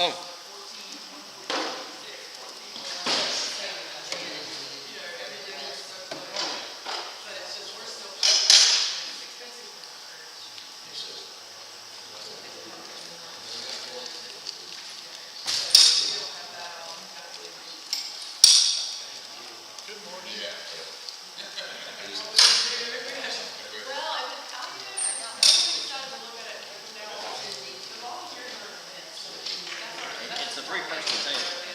Oh. It's a three-person thing.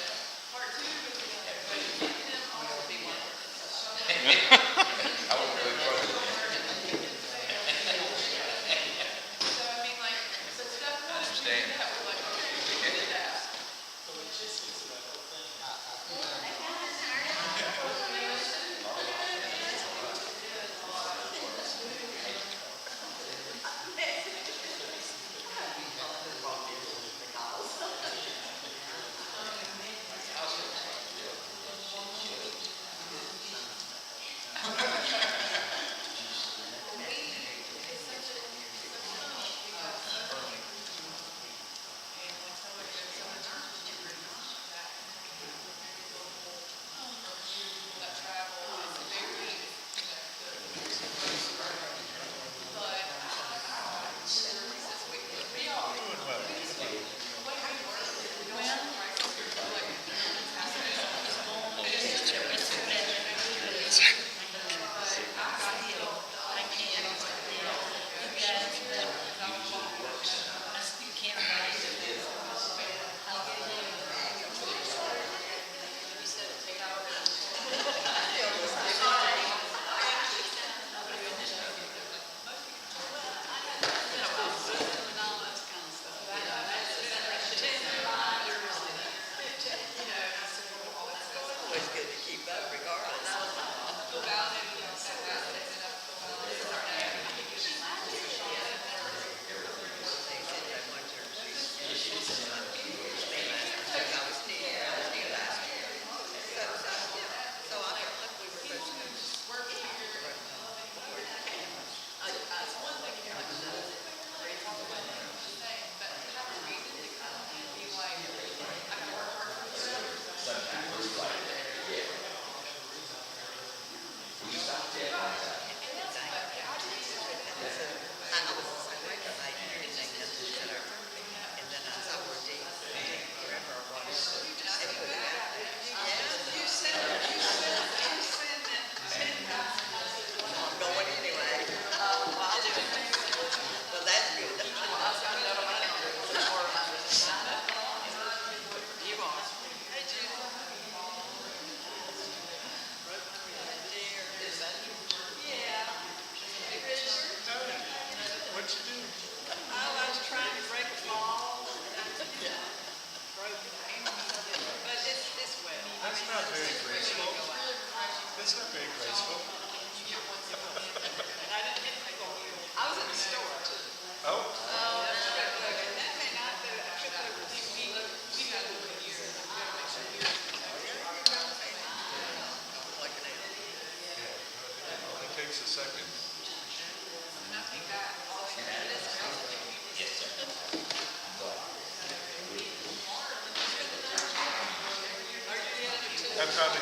I probably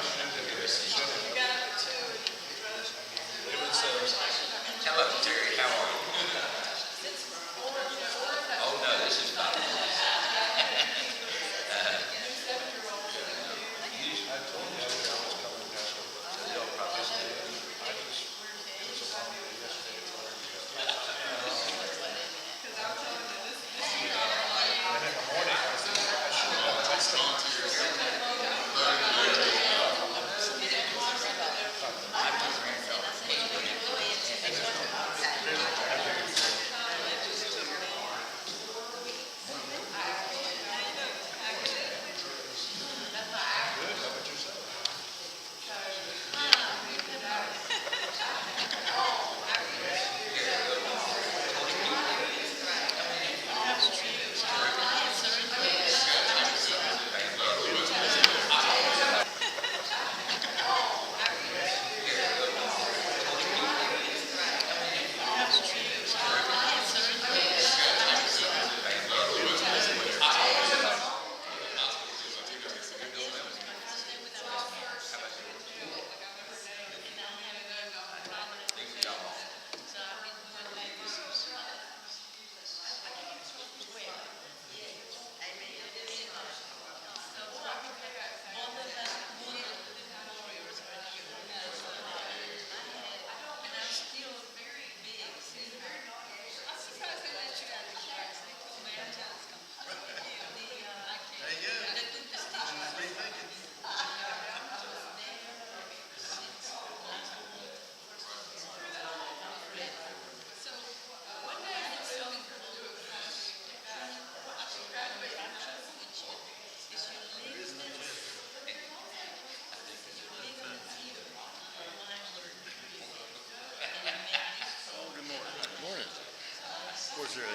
should have.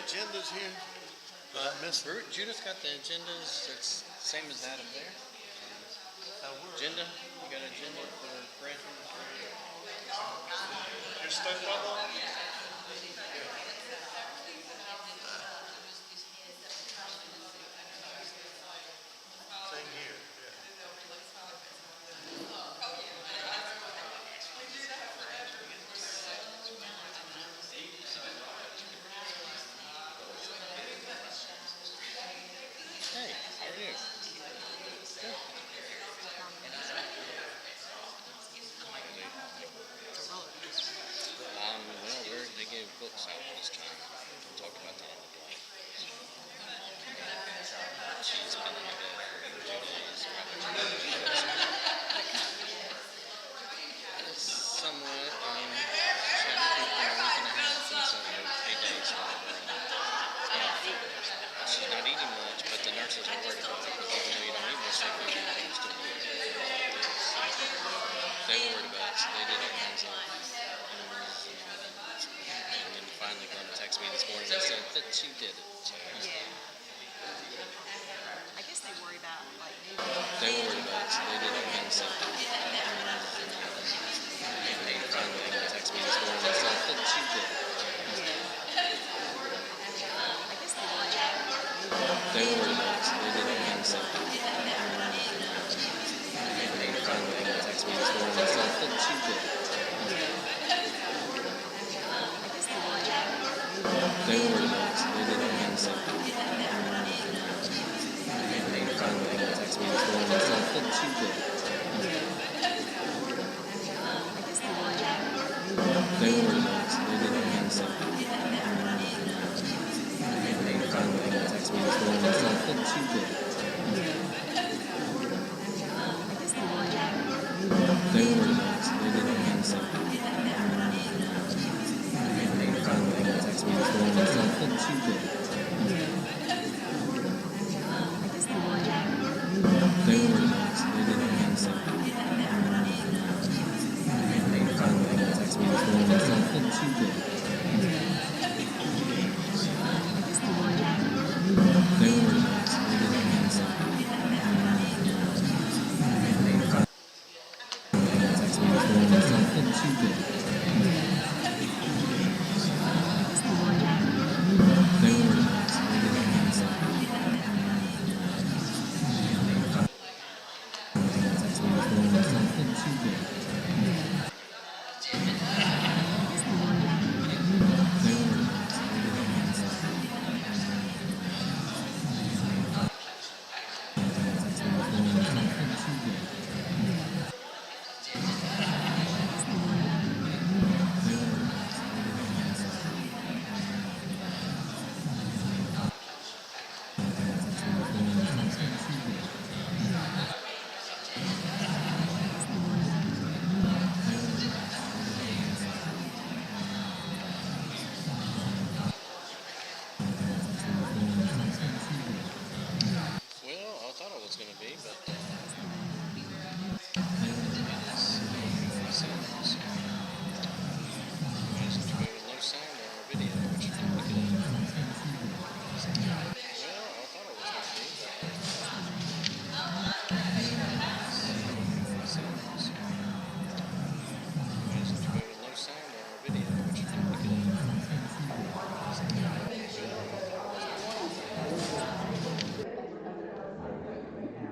agendas here? Did I miss it? Judith got the agendas. It's same as that up there. Agenda. You got an agenda for granting. You're stuck on one? Same here. Hey, how are you? Good. Well, they gave books out this time. We talked about that on the blog. She's been in bed for 2 days, probably 2 days. It's somewhat, she had a week and a half, and so 8 days. She's not eating much, but the nurses are worried about it because even though you don't eat much, they feel you can still eat. They were worried about it, so they did all kinds of. And then finally, Glenda texted me this morning and said that she did it. So. Yeah. I guess they worry about like. They were worried about it, so they did all kinds of. And they finally texted me this morning and said that she did it. I guess they worry about. They were worried about it, so they did all kinds of. And they finally texted me this morning and said that she did it. They were worried about it, so they did all kinds of. And they finally texted me this morning and said that she did it. They were worried about it, so they did all kinds of. And they finally texted me this morning and said that she did it. They were worried about it, so they did all kinds of. And they finally texted me this morning and said that she did it. They were worried about it, so they did all kinds of. And they finally texted me this morning and said that she did it. They were worried about it, so they did all kinds of. And they finally texted me this morning and said that she did it. They were worried about it, so they did all kinds of. And they finally texted me this morning and said that she did it. They were worried about it, so they did all kinds of. Well, I thought it was going to be, but no sound on our video, which would be good. Well, I thought it was going to be, but no sound on our video, which would be good.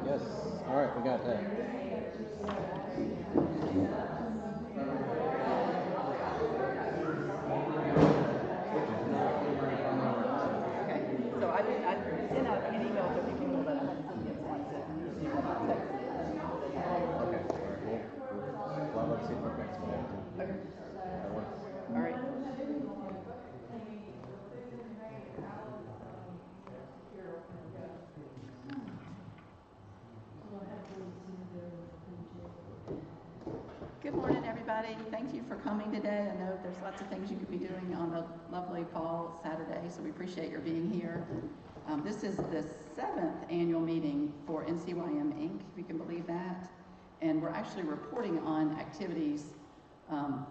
Yes. All right, we got that. Okay, so I sent out an email to people, but I haven't seen it, so I sent you a text. Okay. All right. Well, let's see if we're next one. Okay. That works. All right. everybody. Thank you for coming today. I know there's lots of things you could be doing on a lovely fall Saturday, so we appreciate your being here. This is the 7th annual meeting for NCYM Inc., if you can believe that. And we're actually reporting on activities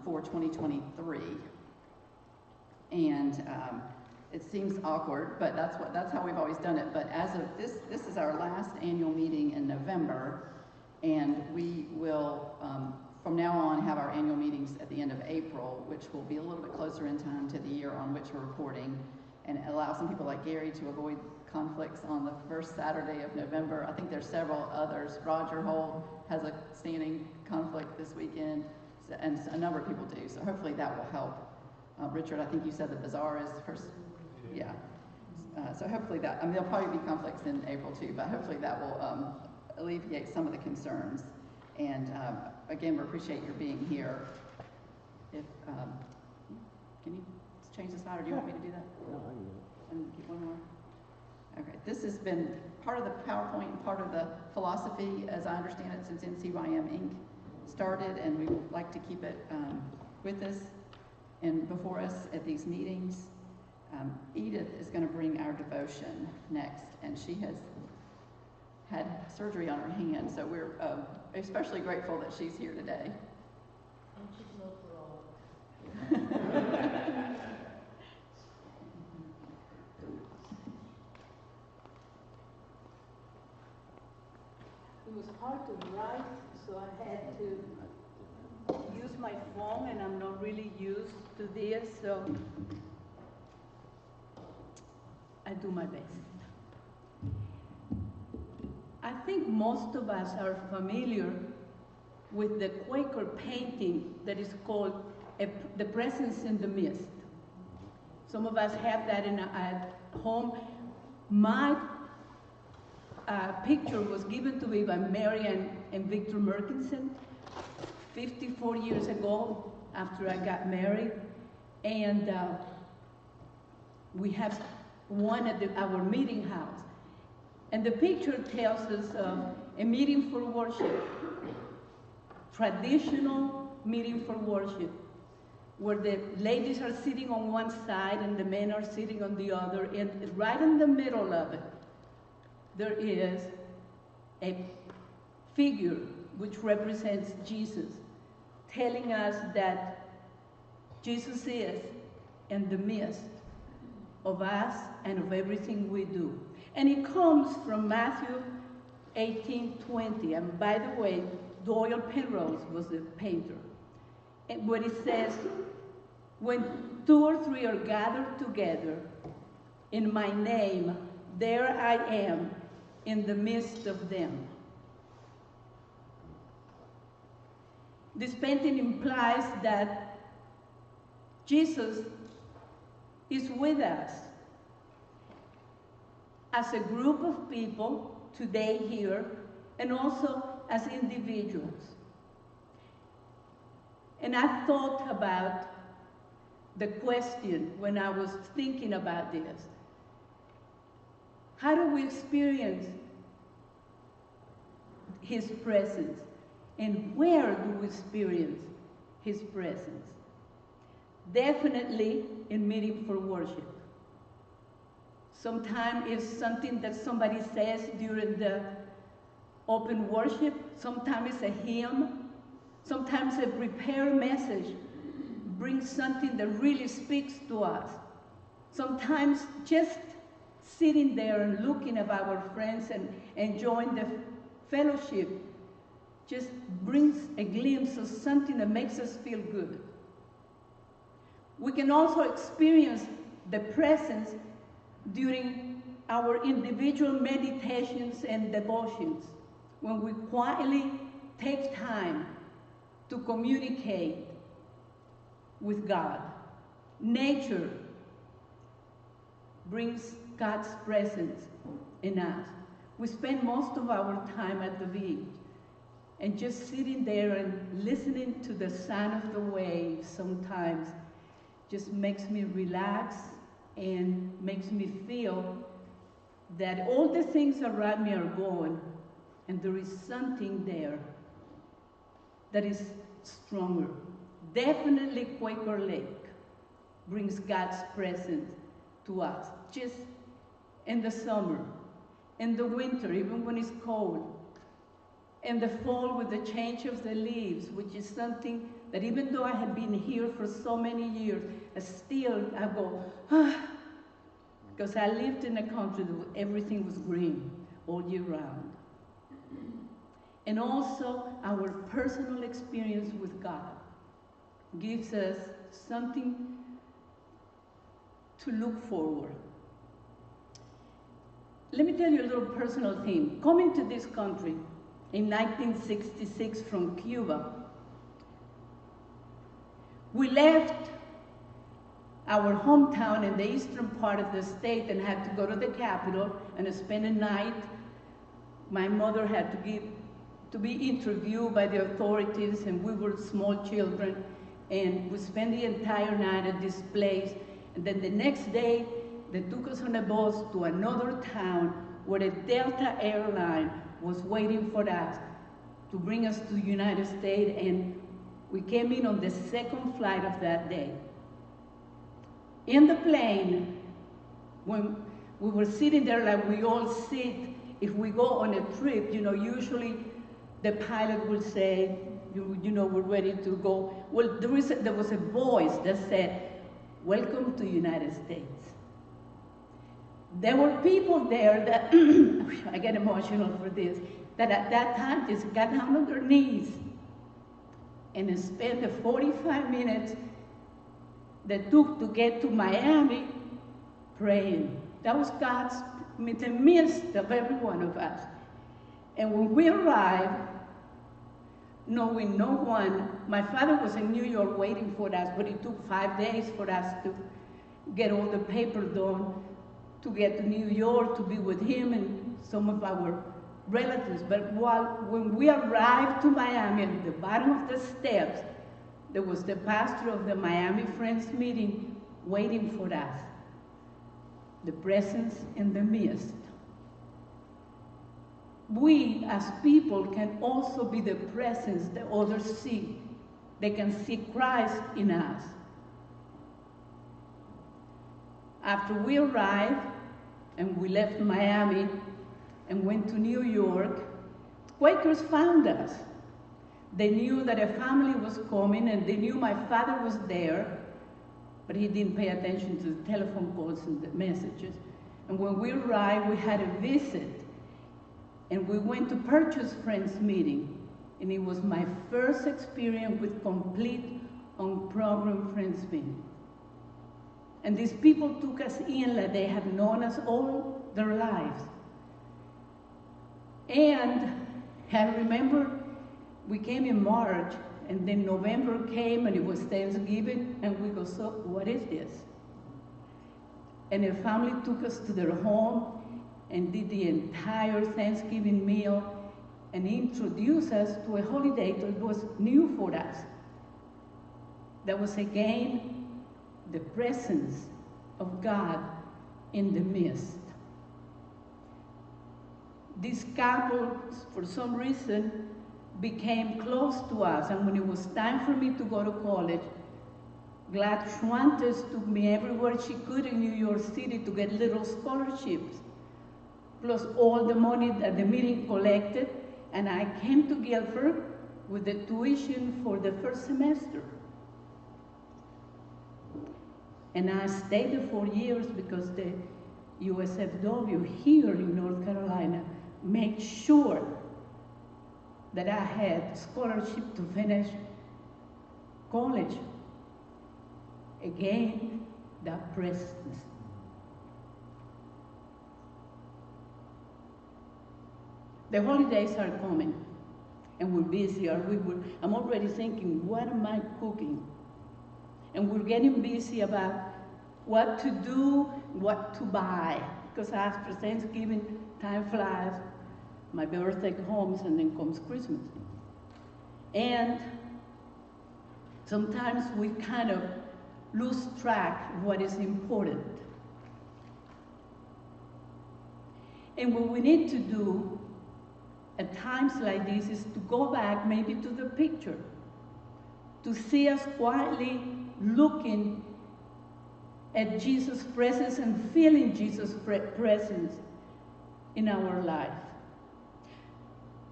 for 2023. And it seems awkward, but that's how we've always done it. But as of this is our last annual meeting in November, and we will, from now on, have our annual meetings at the end of April, which will be a little bit closer in time to the year on which we're reporting, and allow some people like Gary to avoid conflicts on the first Saturday of November. I think there's several others. Roger Holt has a standing conflict this weekend, and a number of people do, so hopefully that will help. Richard, I think you said the bazaar is first, yeah. So hopefully that, I mean, there'll probably be conflicts in April too, but hopefully that will alleviate some of the concerns. And again, we appreciate your being here. If can you change the slide, or do you want me to do that? No, I can do it. And keep one more. Okay, this has been part of the PowerPoint and part of the philosophy, as I understand it, since NCYM Inc. started, and we would like to keep it with us and before us at these meetings. Edith is going to bring our devotion next, and she has had surgery on her hand, so we're especially grateful that she's here today. And she's not wrong. It was hard to write, so I had to use my phone, and I'm not really used to this, so I do my best. I think most of us are familiar with the Quaker painting that is called The Presence in the Mist. Some of us have that at home. My picture was given to me by Mary and Victor Merkinson 54 years ago after I got married. And we have one at our meeting house. And the picture tells us of a meeting for worship, traditional meeting for worship, where the ladies are sitting on one side and the men are sitting on the other, and right in the middle of it, there is a figure which represents Jesus, telling us that Jesus is in the midst of us and of everything we do. And it comes from Matthew 18:20. And by the way, Doyle Penrose was a painter. And what it says, when 2 or 3 are gathered together in my name, there I am in the midst of them. This painting implies that Jesus is with us as a group of people today here, and also as individuals. And I thought about the question when I was thinking about this. How do we experience His presence? And where do we experience His presence? Definitely in meeting for worship. Sometimes it's something that somebody says during the open worship. Sometimes it's a hymn. Sometimes a prepared message brings something that really speaks to us. Sometimes just sitting there and looking at our friends and enjoying the fellowship just brings a glimpse of something that makes us feel good. We can also experience the presence during our individual meditations and devotions, when we quietly take time to communicate with God. Nature brings God's presence in us. We spend most of our time at the beach, and just sitting there and listening to the sound of the waves sometimes just makes me relax and makes me feel that all the things around me are gone, and there is something there that is stronger, definitely Quaker Lake brings God's presence to us, just in the summer, in the winter, even when it's cold, in the fall with the change of the leaves, which is something that even though I had been here for so many years, I go, because I lived in a country where everything was green all year round. And also our personal experience with God gives us something to look forward. Let me tell you a little personal thing. Coming to this country in 1966 from Cuba, we left our hometown in the eastern part of the state and had to go to the capital and spend a night. My mother had to be interviewed by the authorities, and we were small children, and we spent the entire night at this place. And then the next day, they took us on a bus to another town where a Delta airline was waiting for us to bring us to the United States, and we came in on the second flight of that day. In the plane, when we were sitting there like we all sit, if we go on a trip, usually the pilot will say, we're ready to go. Well, there was a voice that said, "Welcome to the United States." There were people there that, I get emotional for this, that at that time just got down on their knees and spent the 45 minutes that took to get to Miami praying. That was God's in the midst of every one of us. And when we arrived, knowing no one, my father was in New York waiting for us, but it took 5 days for us to get all the paper done, to get to New York, to be with him and some of our relatives. But when we arrived to Miami, at the bottom of the steps, there was the pastor of the Miami Friends meeting waiting for us. The presence in the midst. We as people can also be the presence that others see. They can see Christ in us. After we arrived and we left Miami and went to New York, Quakers found us. They knew that a family was coming, and they knew my father was there, but he didn't pay attention to the telephone calls and the messages. And when we arrived, we had a visit, and we went to Purchase Friends meeting, and it was my first experience with complete on-program Friends meeting. And these people took us in like they had known us all their lives. And I remember we came in March, and then November came, and it was Thanksgiving, and we go, "So what is this?" And a family took us to their home and did the entire Thanksgiving meal and introduced us to a holiday that was new for us. That was again the presence of God in the midst. This couple, for some reason, became close to us, and when it was time for me to go to college, Glad Schwantes took me everywhere she could in New York City to get little scholarships, plus all the money that the meeting collected, and I came to Guilford with the tuition for the first semester. And I stayed there for years because the USFW here in North Carolina made sure that I had scholarship to finish college. Again, that presence. The holidays are coming, and we're busy. I'm already thinking, what am I cooking? And we're getting busy about what to do, what to buy, because after Thanksgiving, time flies. My birthday comes, and then comes Christmas. And sometimes we kind of lose track of what is important. And what we need to do at times like this is to go back maybe to the picture, to see us quietly looking at Jesus' presence and feeling Jesus' presence in our life.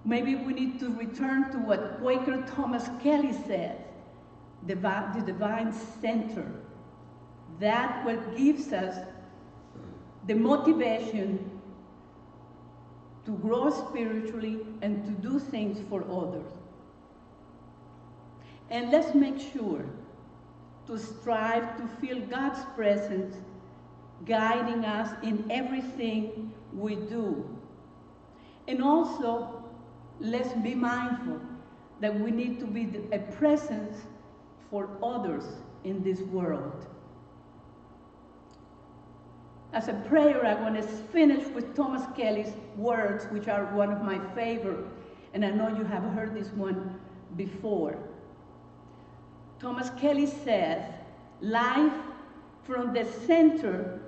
Maybe we need to return to what Quaker Thomas Kelly said, the divine center. That what gives us the motivation to grow spiritually and to do things for others. And let's make sure to strive to feel God's presence guiding us in everything we do. And also, let's be mindful that we need to be a presence for others in this world. As a prayer, I want to finish with Thomas Kelly's words, which are one of my favorite, and I know you have heard this one before. Thomas Kelly says, life from the center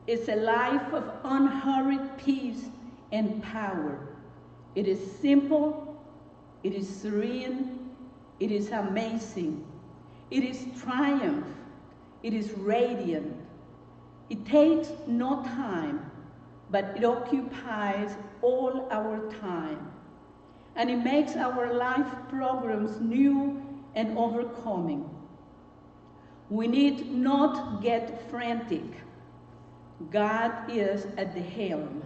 is a life of unhurried peace and power. It is simple, it is serene, it is amazing, it is triumph, it is radiant. It takes no time, but it occupies all our time. And it makes our life programs new and overcoming. We need not get frantic. God is at the helm.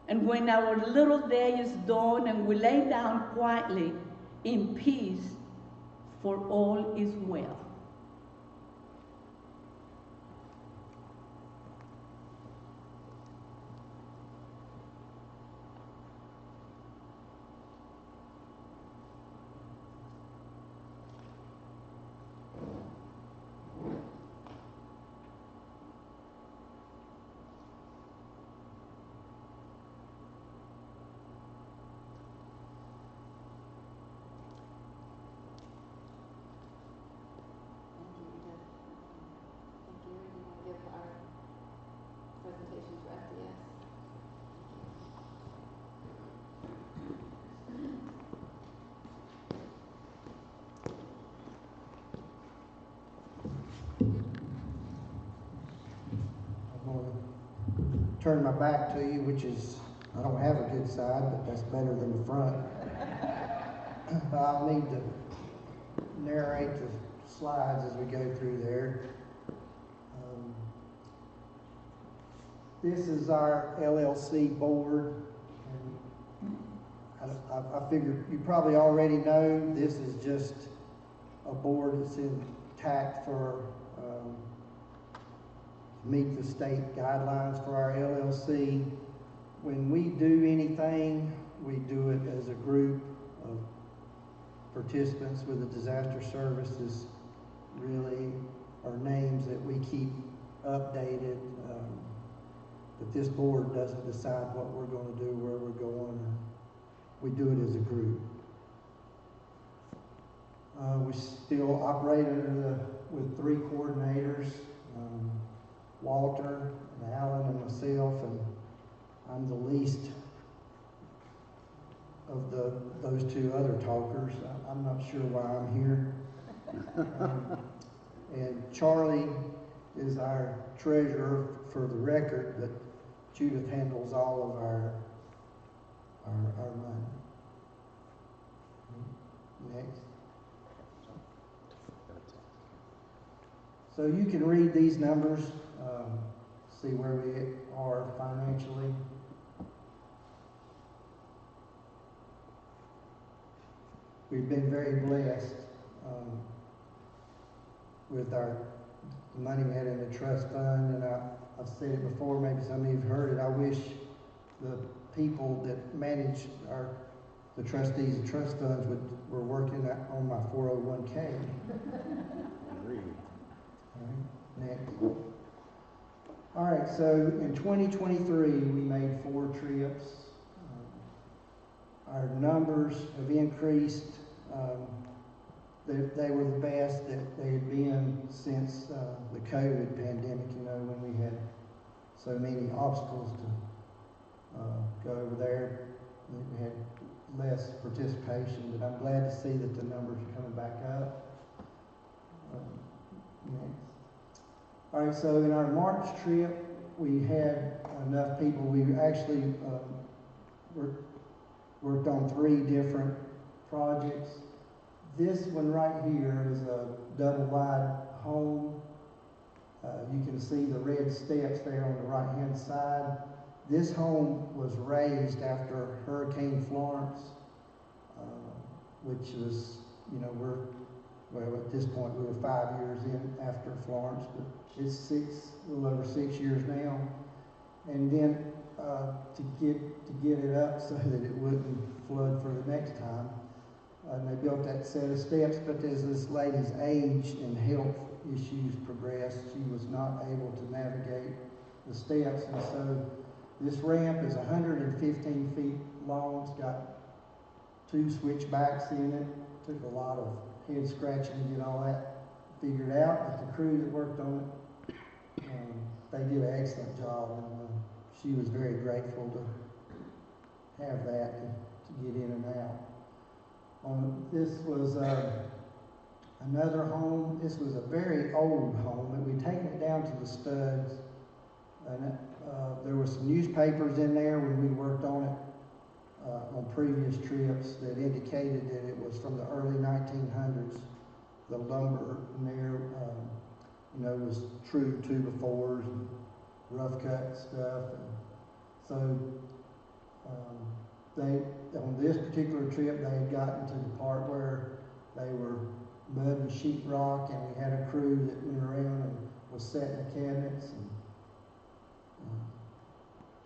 And when our little day is done and we lay down quietly in peace, for all is well. Give our presentation to FDS. I'm going to turn my back to you, which is, I don't have a good side, but that's better than the front. I'll need to narrate the slides as we go through there. This is our LLC board. And I figure you probably already know this is just a board that's intact for meet the state guidelines for our LLC. When we do anything, we do it as a group of participants with the disaster services. Really are names that we keep updated. But this board doesn't decide what we're going to do, where we're going. We do it as a group. We still operate with 3 coordinators, Walter and Alan and myself, and I'm the least of those 2 other talkers. I'm not sure why I'm here. And Charlie is our treasurer for the record, but Judith handles all of our money. Next. So you can read these numbers, see where we are financially. We've been very blessed with our money we had in the trust fund, and I've said it before, maybe some of you have heard it. I wish the people that manage the trustees of trust funds were working on my 401k. Agreed. All right, next. All right, so in 2023, we made 4 trips. Our numbers have increased. They were the best that they had been since the COVID pandemic, when we had so many obstacles to go over there. We had less participation, but I'm glad to see that the numbers are coming back up. Next. All right, so in our March trip, we had enough people. We actually worked on 3 different projects. This one right here is a double-wide home. You can see the red steps there on the right-hand side. This home was raised after Hurricane Florence, which was, you know, at this point we were 5 years in after Florence, but it's a little over 6 years now. And then to get it up so that it wouldn't flood for the next time, and they built that set of steps. But as this lady's age and health issues progressed, she was not able to navigate the steps, and so this ramp is 115 feet long. It's got 2 switchbacks in it. Took a lot of head scratching to get all that figured out, but the crew that worked on it, they did an excellent job, and she was very grateful to have that to get in and out. This was another home. This was a very old home, but we'd taken it down to the studs, and there were some newspapers in there when we worked on it on previous trips that indicated that it was from the early 1900s. The lumber in there, you know, was true 2x4s and rough cut stuff. And so on this particular trip, they had gotten to the part where they were mud and sheetrock, and we had a crew that went around and was setting the cabinets. And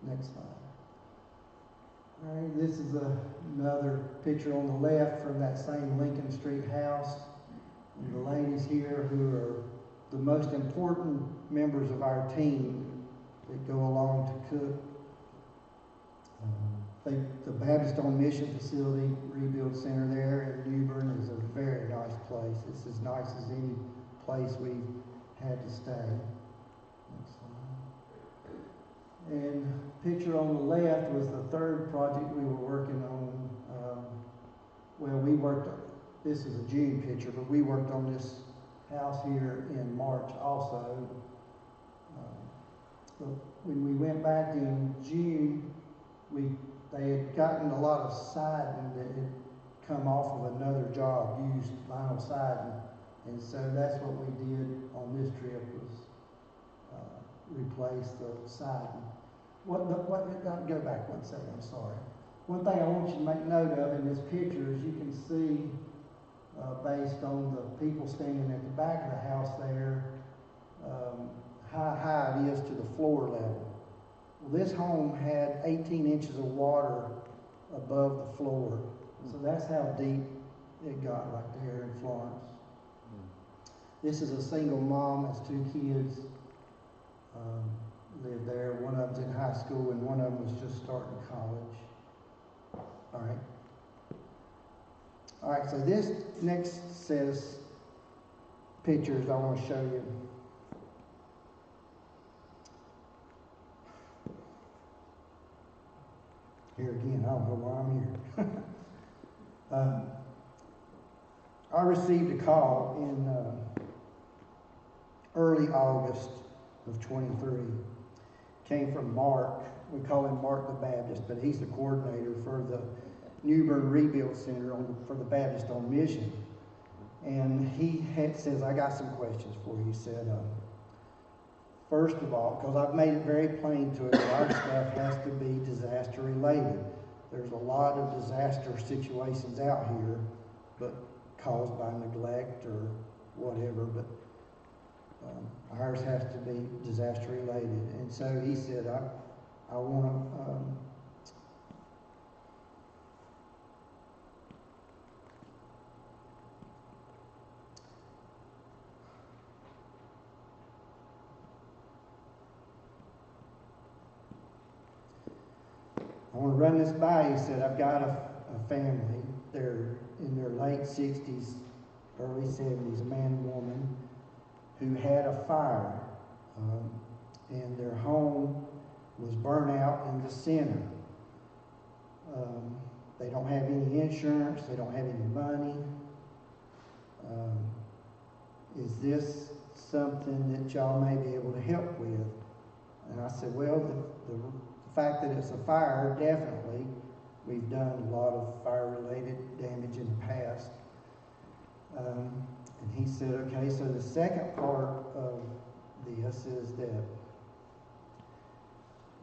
next slide. All right, this is another picture on the left from that same Lincoln Street house. And the ladies here who are the most important members of our team that go along to cook. The Baptist on Mission Facility Rebuild Center there in New Bern is a very nice place. It's as nice as any place we've had to stay. Next slide. And picture on the left was the 3rd project we were working on. This is a June picture, but we worked on this house here in March also. When we went back in June, they had gotten a lot of siding that had come off of another job, used vinyl siding, and so that's what we did on this trip was replace the siding. Go back 1 second, I'm sorry. One thing I want you to make note of in this picture is you can see, based on the people standing at the back of the house there, how high it is to the floor level. Well, this home had 18 inches of water above the floor. So that's how deep it got right there in Florence. This is a single mom, has 2 kids, lived there. One of them's in high school and one of them was just starting college. All right. All right, so this next set of pictures I want to show you. Here again, I don't know why I'm here. I received a call in early August of 23. Came from Mark. We call him Mark the Baptist, but he's the coordinator for the New Bern Rebuild Center for the Baptist on Mission. And he says, I got some questions for you. He said, first of all, because I've made it very plain to him that our stuff has to be disaster related. There's a lot of disaster situations out here, but caused by neglect or whatever, but ours has to be disaster related. And so he said, I want to run this by. He said, I've got a family. They're in their late 60s, early 70s, a man and woman, who had a fire, and their home was burnt out in the center. They don't have any insurance. They don't have any money. is this something that y'all may be able to help with? And I said, well, the fact that it's a fire, definitely. We've done a lot of fire-related damage in the past. And he said, okay, so the second part of this is that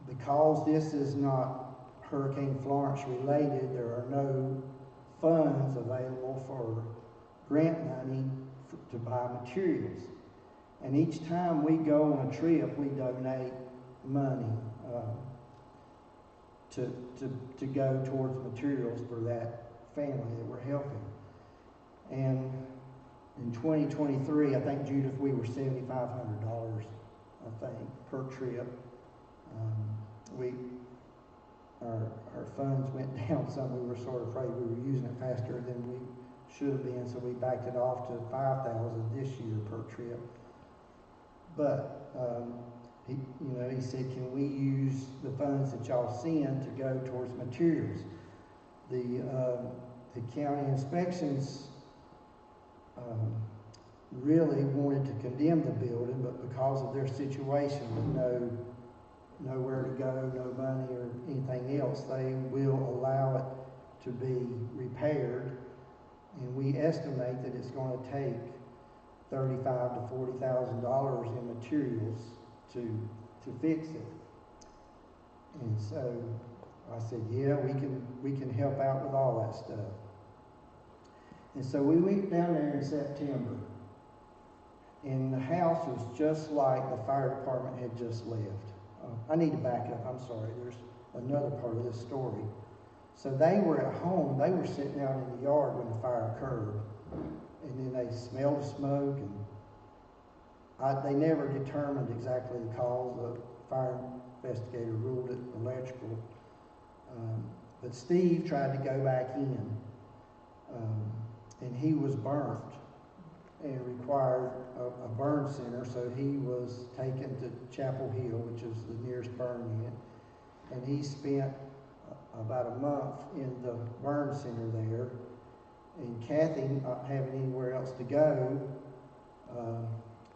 because this is not Hurricane Florence related, there are no funds available for grant money to buy materials. And each time we go on a trip, we donate money to go towards materials for that family that we're helping. And in 2023, I think, Judith, we were $7,500, I think, per trip. Our funds went down some. We were sort of afraid we were using it faster than we should have been, so we backed it off to $5,000 this year per trip. But he said, can we use the funds that y'all send to go towards materials? The county inspections really wanted to condemn the building, but because of their situation with nowhere to go, no money or anything else, they will allow it to be repaired. And we estimate that it's going to take $35,000 to $40,000 in materials to fix it. And so I said, yeah, we can help out with all that stuff. And so we went down there in September, and the house was just like the fire department had just left. I need to back up, I'm sorry, there's another part of this story. So they were at home, they were sitting out in the yard when the fire occurred, and then they smelled the smoke, and they never determined exactly the cause. The fire investigator ruled it electrical. But Steve tried to go back in, and he was burnt and required a burn center, so he was taken to Chapel Hill, which is the nearest burn unit, and he spent about a month in the burn center there. And Kathy, not having anywhere else to go,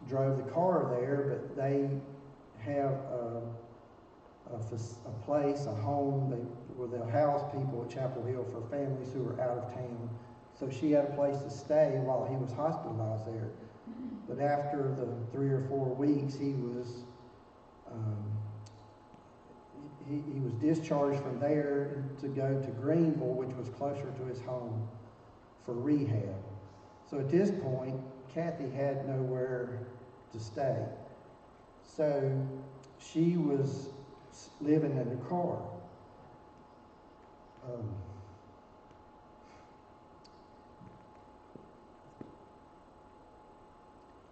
drove the car there, but they have a place, a home, where they'll house people at Chapel Hill for families who are out of town. So she had a place to stay while he was hospitalized there. But after the 3 or 4 weeks, he was discharged from there to go to Greenville, which was closer to his home, for rehab. So at this point, Kathy had nowhere to stay. So she was living in the car.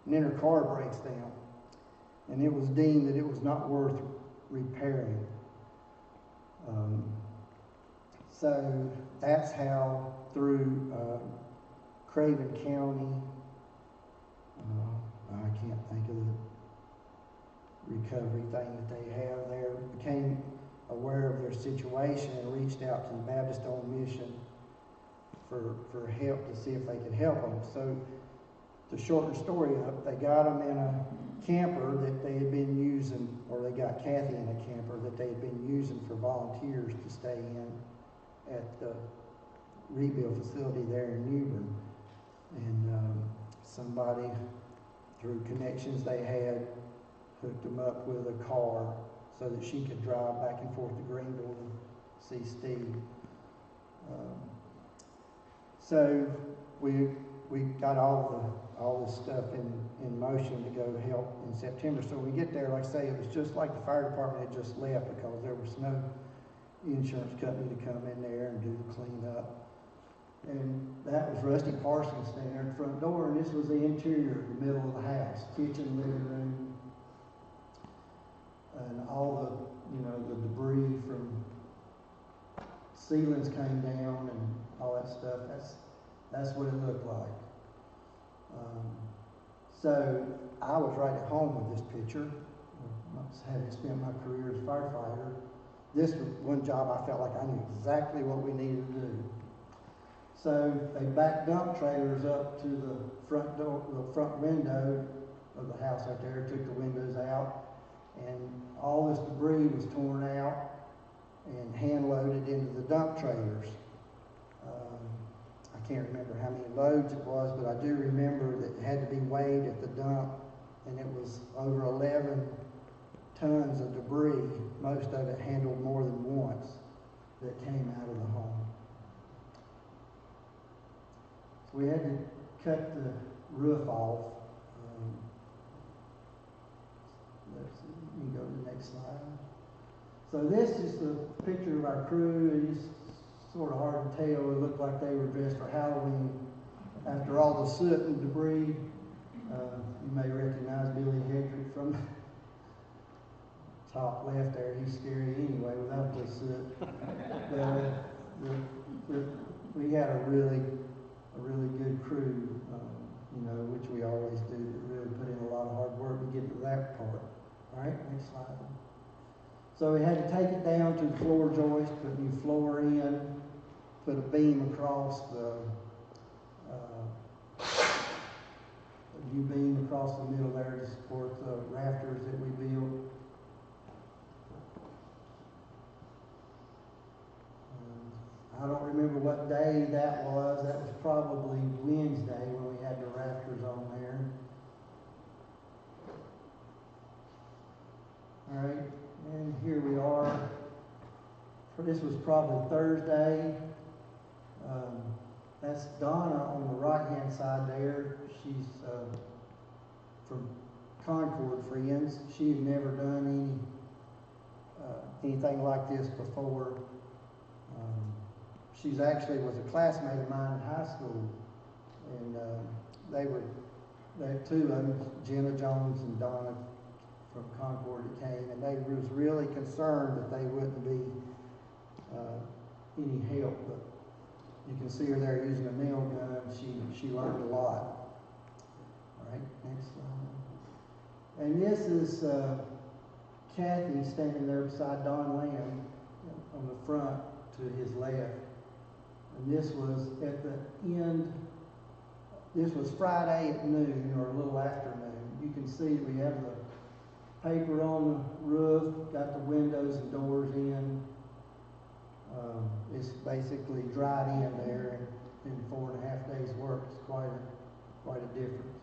And then her car breaks down, and it was deemed that it was not worth repairing. So that's how, through Craven County, I can't think of the recovery thing that they have there, became aware of their situation and reached out to the Baptist-owned mission for help, to see if they could help them. So to shorten the story up, they got them in a camper that they had been using, or they got Kathy in a camper that they had been using for volunteers to stay in at the rebuild facility there in Newbern. And somebody, through connections they had, hooked them up with a car so that she could drive back and forth to Greenville and see Steve. So we got all this stuff in motion to go help in September. So when we get there, like I say, it was just like the fire department had just left, because there was no insurance company to come in there and do the cleanup. And that was Rusty Parsons standing there at the front door, and this was the interior, the middle of the house, kitchen, living room, and all the debris from ceilings came down and all that stuff. That's what it looked like. So I was right at home with this picture, having spent my career as a firefighter. This was one job I felt like I knew exactly what we needed to do. So they backed dump trailers up to the front door, the front window of the house out there, took the windows out, and all this debris was torn out and hand loaded into the dump trailers. I can't remember how many loads it was, but I do remember that it had to be weighed at the dump, and it was over 11 tons of debris, most of it handled more than once, that came out of the home. So we had to cut the roof off. You can go to the next slide. So this is the picture of our crew. It's sort of hard to tell. It looked like they were dressed for Halloween. After all the soot and debris, you may recognize Billy Hedrick from the top left there. He's scary anyway without the soot. We had a really good crew, which we always do, that really put in a lot of hard work to get to that part. All right, next slide. So we had to take it down to the floor joist, put new floor in, put a beam across a new beam across the middle there to support the rafters that we built. I don't remember what day that was. That was probably Wednesday when we had the rafters on there. All right, and here we are. This was probably Thursday. That's Donna on the right-hand side there. She's from Concord Friends. She had never done anything like this before. She's actually was a classmate of mine in high school, and they two of them, Jenna Jones and Donna from Concord, that came, and they was really concerned that they wouldn't be any help. But you can see her there using a nail gun. She learned a lot. All right, next slide. And this is Kathy standing there beside Don Lamb on the front to his left. And this was at the end, this was Friday at noon or a little after noon. You can see we have the paper on the roof, got the windows and doors in. It's basically dried in there, and in 4.5 days work, it's quite a difference.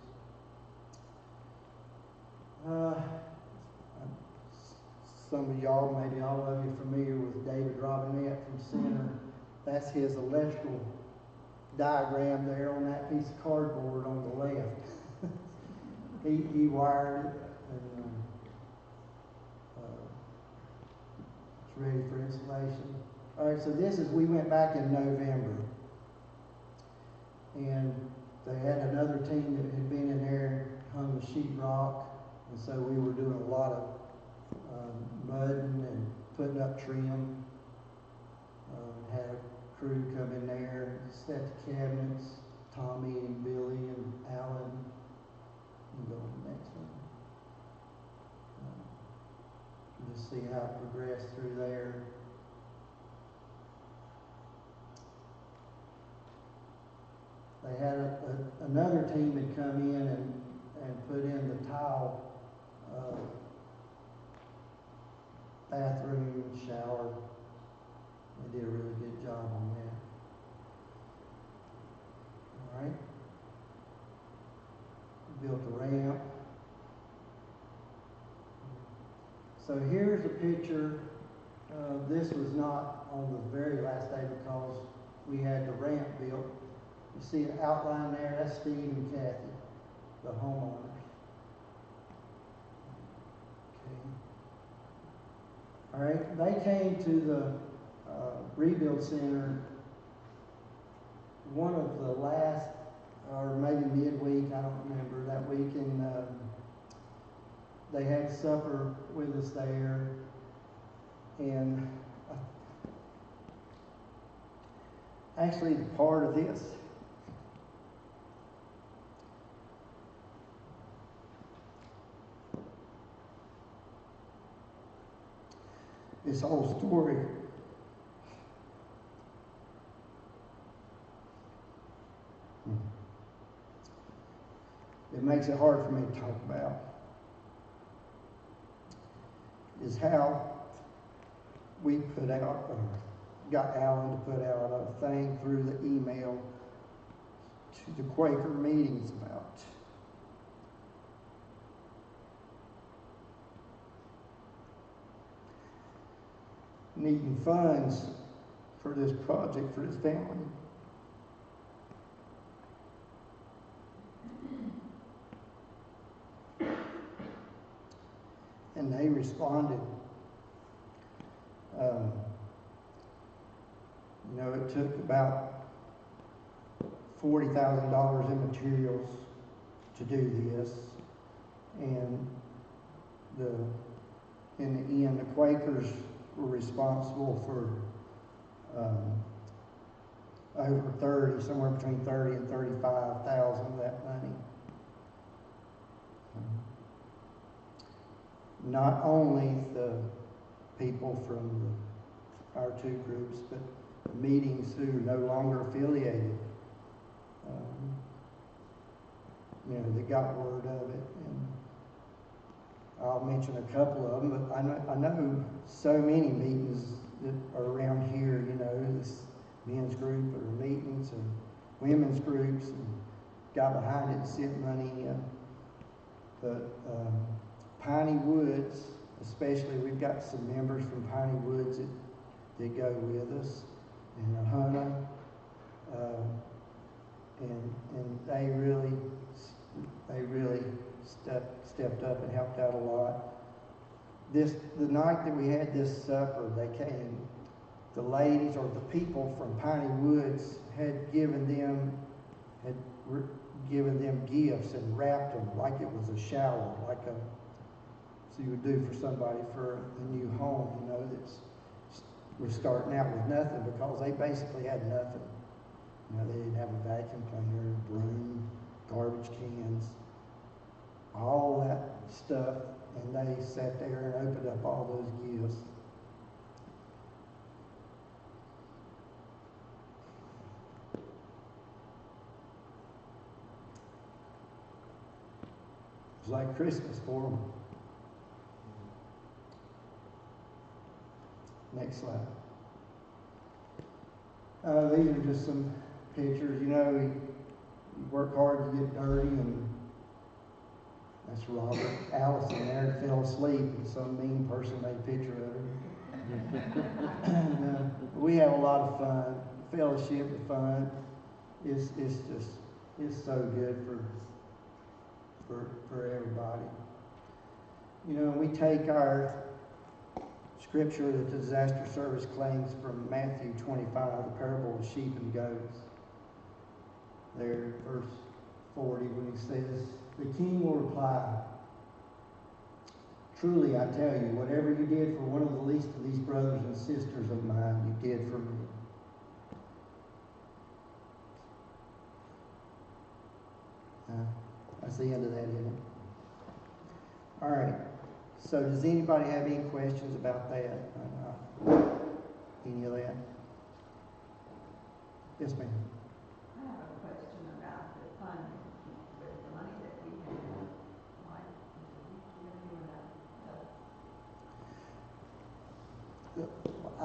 Some of y'all, maybe all of you, are familiar with David Robinette from Center. That's his electrical diagram there on that piece of cardboard on the left. he wired it, and it's ready for installation. All right, so we went back in November, and they had another team that had been in there and hung the sheetrock, and so we were doing a lot of mudding and putting up trim. Had a crew come in there and set the cabinets, Tommy and Billy and Alan. You go to the next one. Just see how it progressed through there. They had another team that come in and put in the tile bathroom and shower. They did a really good job on that. All right. Built the ramp. So here's a picture. This was not on the very last day because we had the ramp built. You see an outline there, that's Steve and Kathy, the homeowners. Okay. All right, they came to the Rebuild Center one of the last, or maybe midweek, I don't remember, that week, and they had supper with us there, and actually part of this whole story it makes it hard for me to talk about is how we put out, got Alan to put out a thing through the email to the Quaker meetings about needing funds for this project for his family. And they responded. You know, it took about $40,000 in materials to do this, and in the end, the Quakers were responsible for over 30, somewhere between 30 and 35,000 of that money. Not only the people from our two groups, but meetings who are no longer affiliated. You know, they got word of it, and I'll mention a couple of them, but I know so many meetings that are around here, you know, this men's group or meetings and women's groups, and got behind it and sent money in. But Piney Woods, especially, we've got some members from Piney Woods that go with us, and Hannah, and they really stepped up and helped out a lot. The night that we had this supper, they came, the ladies or the people from Piney Woods had given them gifts and wrapped them like it was a shower, so you would do for somebody for a new home, you know, was starting out with nothing, because they basically had nothing. You know, they didn't have a vacuum cleaner, broom, garbage cans, all that stuff, and they sat there and opened up all those gifts. It was like Christmas for them. Next slide. These are just some pictures. You know, you work hard to get dirty, and that's Robert. Allison there fell asleep, and some mean person made a picture of her. And, we have a lot of fun. Fellowship and fun. It's so good for everybody. You know, we take our scripture that the disaster service claims from Matthew 25, the parable of the sheep and goats. There, verse 40, when he says, "The king will reply, 'Truly I tell you, whatever you did for one of the least of these brothers and sisters of mine, you did for me.'" That's the end of that, isn't it? All right. So does anybody have any questions about that? Any of that? Yes, ma'am. I have a question about the fund, with the money that we have. Why,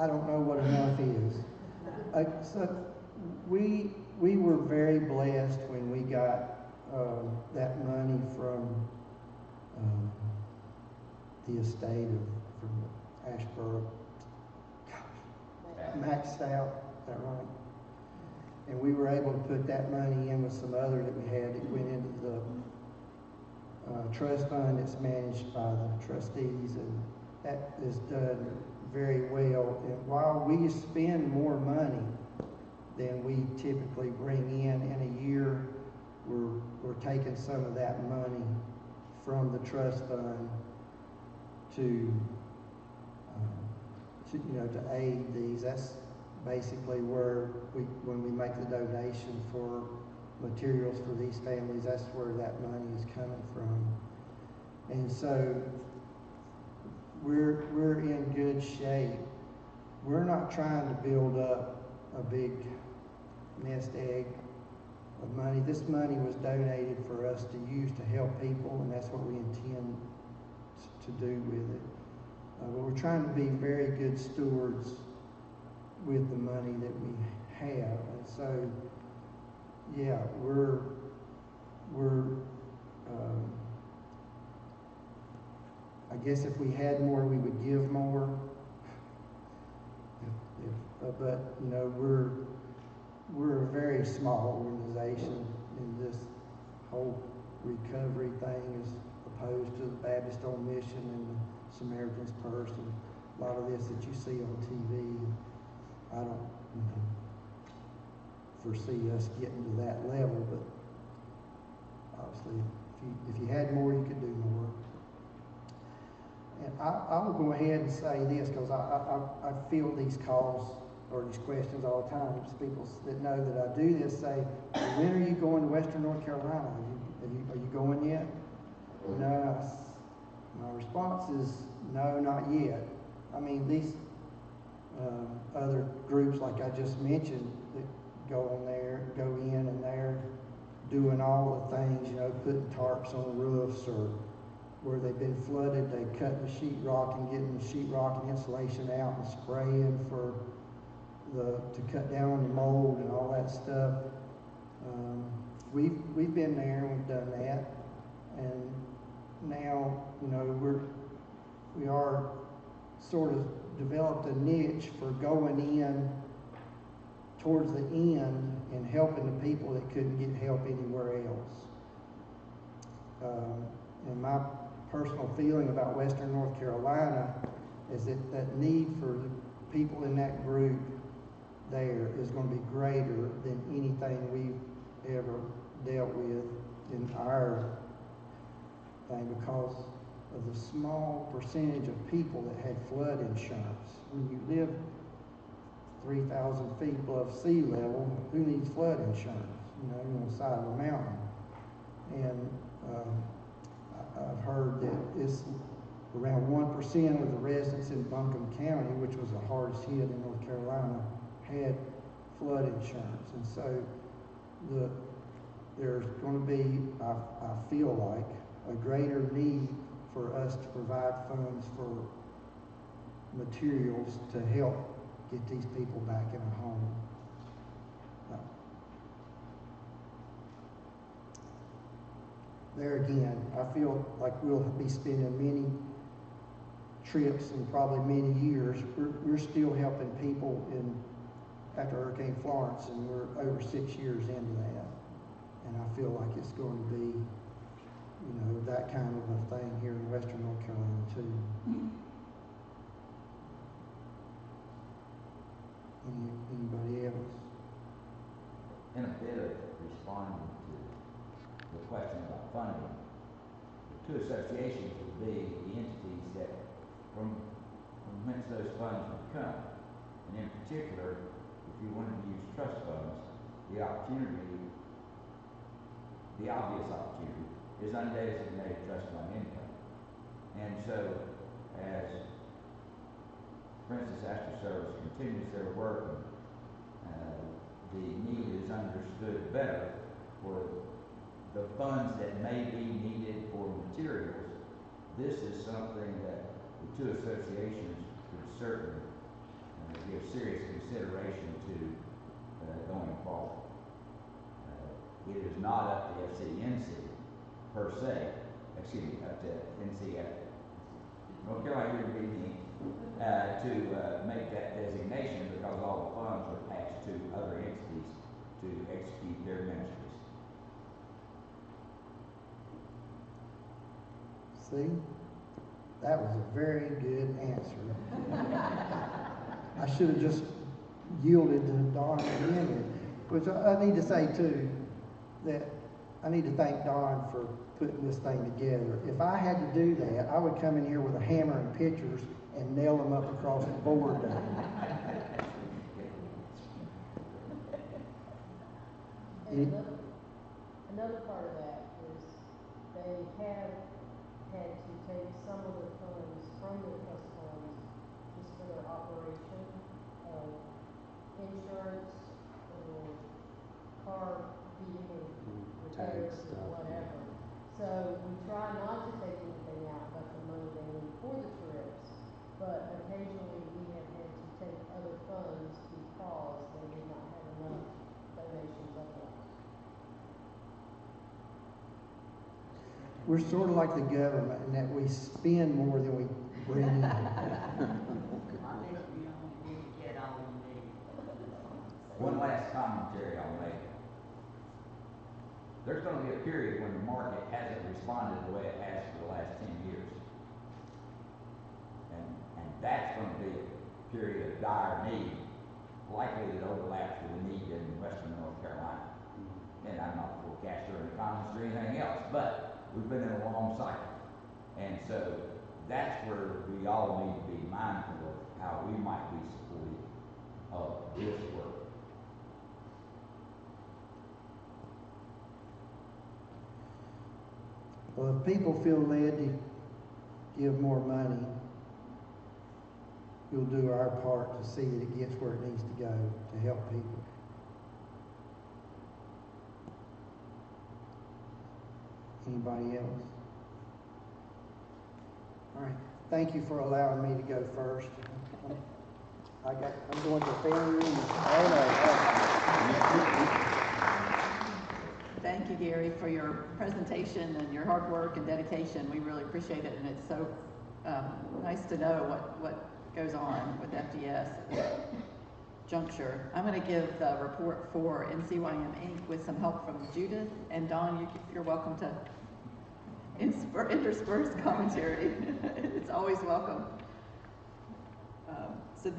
I don't know what enough is. So we were very blessed when we got that money from the estate from Ashborough. Maxed out, is that right? And we were able to put that money in with some other that we had. It went into the trust fund that's managed by the trustees, and that is done very well. And while we spend more money than we typically bring in a year, we're taking some of that money from the trust fund to aid these. That's basically where when we make the donation for materials for these families, that's where that money is coming from. And so we're in good shape. We're not trying to build up a big nest egg of money. This money was donated for us to use to help people, and that's what we intend to do with it. But we're trying to be very good stewards with the money that we have. And so, yeah, I guess if we had more, we would give more. But you know, we're a very small organization in this whole recovery thing, as opposed to the Baptist on Mission and the Samaritan's Purse and a lot of this that you see on TV. I don't, you know, foresee us getting to that level, but obviously, if you had more, you could do more. And I will go ahead and say this, because I feel these calls or these questions all the time. It's people that know that I do this say, when are you going to Western North Carolina? Are you going yet? No. My response is no, not yet. I mean, these other groups, like I just mentioned, that go in and they're doing all the things, you know, putting tarps on roofs, or where they've been flooded, they cut the sheetrock and getting the sheetrock and insulation out and spraying to cut down on the mold and all that stuff. We've been there and we've done that, and now, you know, we are sort of developed a niche for going in towards the end and helping the people that couldn't get help anywhere else. And my personal feeling about Western North Carolina is that need for the people in that group there is going to be greater than anything we've ever dealt with in our thing, because of the small percentage of people that had flood insurance. When you live 3,000 feet above sea level, who needs flood insurance? You know, you're on the side of a mountain. And I've heard that it's around 1% of the residents in Buncombe County, which was the hardest hit in North Carolina, had flood insurance. And so there's going to be, I feel like, a greater need for us to provide funds for materials to help get these people back in a home. There again, I feel like we'll be spending many trips and probably many years. We're still helping people after Hurricane Florence, and we're over 6 years into that. And I feel like it's going to be, you know, that kind of a thing here in Western North Carolina too. Anybody else? In a bit of responding to the question about funding, the two associations would be the entities that from whence those funds would come. And in particular, if you wanted to use trust funds, the obvious opportunity is undesignated trust fund income. And so, as Princess Astor Service continues their work, the need is understood better for the funds that may be needed for materials. This is something that the two associations could certainly give serious consideration to going forward. It is not up to NC per se, up to NCYM, North Carolina University, to make that designation, because all the funds are passed to other entities to execute their ministries. See, that was a very good answer. I should have just yielded to Don again, which I need to say too, that I need to thank Don for putting this thing together. If I had to do that, I would come in here with a hammer and pictures and nail them up across the board. Another part of that is they have had to take some of the funds from the trust funds just for their operation of insurance or car, vehicle we're sort of like the government in that we spend more than we bring in. I think you don't need to get all you need. One last commentary I'll make. There's gonna be a period when the market hasn't responded the way it has for the last 10 years. And that's gonna be a period of dire need, likely that overlaps with the need in western North Carolina. And I'm not a forecaster or economist or anything else, but we've been in a long cycle. And so that's where we all need to be mindful of how we might be supportive of this work. Well, if people feel led to give more money, we'll do our part to see that it gets where it needs to go to help people. Anybody else? All right. Thank you for allowing me to go first. I'm going to family reunion. Thank you, Gary, for your presentation and your hard work and dedication. We really appreciate it, and it's so nice to know what goes on with FDS at this juncture. I'm going to give the report for NCYM Inc. with some help from Judith, and Don, you're welcome to intersperse commentary. It's always welcome. So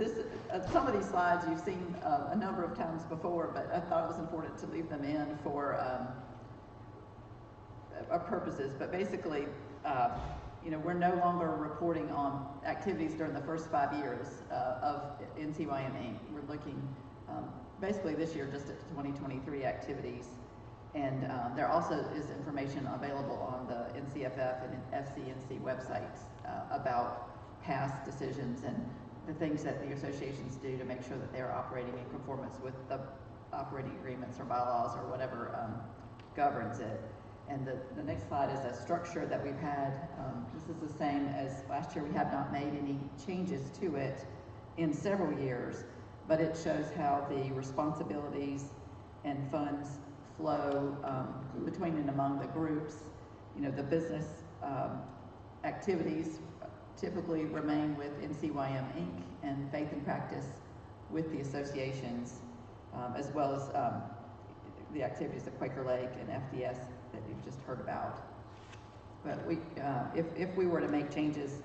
some of these slides you've seen a number of times before, but I thought it was important to leave them in for our purposes. But basically, we're no longer reporting on activities during the first 5 years of NCYM Inc. We're looking basically this year just at 2023 activities. And there also is information available on the NCFF and FCNC websites about past decisions and the things that the associations do to make sure that they're operating in conformance with the operating agreements or bylaws or whatever governs it. And the next slide is a structure that we've had. This is the same as last year. We have not made any changes to it in several years, but it shows how the responsibilities and funds flow between and among the groups. The business activities typically remain with NCYM Inc. and Faith and Practice with the associations, as well as the activities of Quaker Lake and FDS that you've just heard about. But if we were to make changes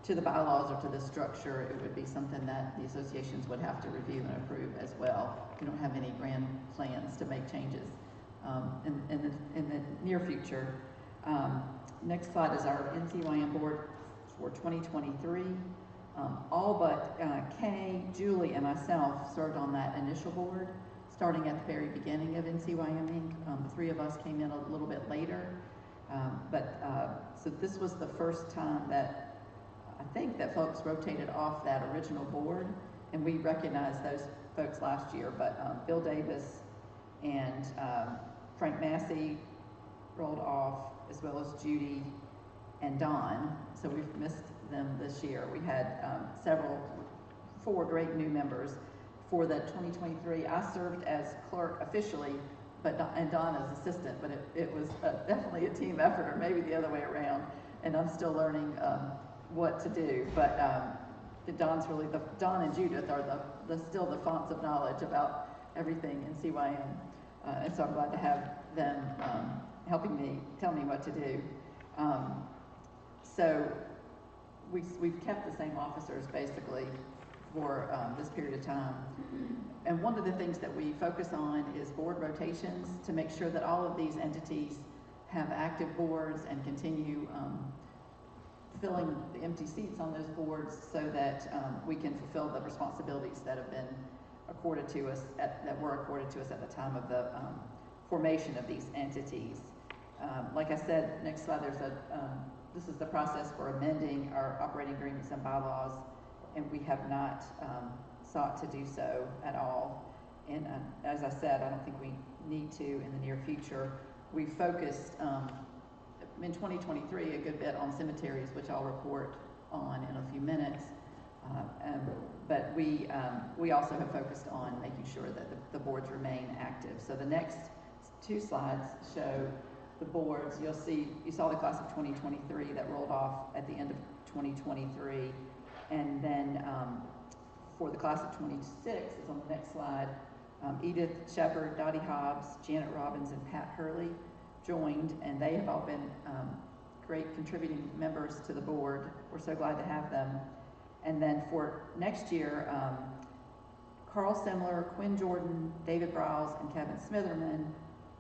to the bylaws or to the structure, it would be something that the associations would have to review and approve as well. We don't have any grand plans to make changes in the near future. Next slide is our NCYM board for 2023. All but Kay, Julie, and myself served on that initial board, starting at the very beginning of NCYM Inc. The three of us came in a little bit later, so this was the first time that I think that folks rotated off that original board, and we recognized those folks last year, but Bill Davis and Frank Massey rolled off, as well as Judy and Don, so we've missed them this year. We had 4 great new members for the 2023. I served as clerk officially, and Don as assistant, but it was definitely a team effort, or maybe the other way around, and I'm still learning what to do. But Don and Judith are still the fonts of knowledge about everything in CYM, and so I'm glad to have them helping me, tell me what to do. So we've kept the same officers basically for this period of time. And one of the things that we focus on is board rotations to make sure that all of these entities have active boards and continue filling the empty seats on those boards so that we can fulfill the responsibilities that have been accorded to us at the time of the formation of these entities. Like I said, next slide, this is the process for amending our operating agreements and bylaws, and we have not sought to do so at all. And as I said, I don't think we need to in the near future. We focused in 2023 a good bit on cemeteries, which I'll report on in a few minutes. But we also have focused on making sure that the boards remain active. So the next 2 slides show the boards, you saw the class of 2023 that rolled off at the end of 2023. And then for the class of 26, is on the next slide, Edith Shepard, Dottie Hobbs, Janet Robbins, and Pat Hurley joined, and they have all been great contributing members to the board. We're so glad to have them. And then for next year, Carl Semler, Quinn Jordan, David Browse, and Kevin Smitherman,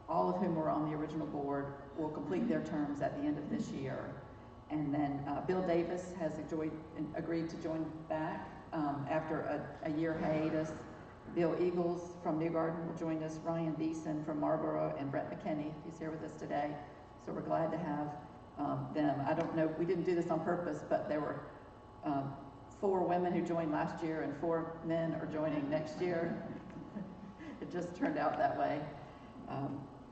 all of whom were on the original board, will complete their terms at the end of this year. And then Bill Davis has agreed to join back after a year hiatus. Bill Eagles from New Garden will join us, Ryan Beeson from Marlboro, and Brett McKinney, who's here with us today. So we're glad to have them. I don't know, we didn't do this on purpose, but there were 4 women who joined last year and 4 men are joining next year. It just turned out that way.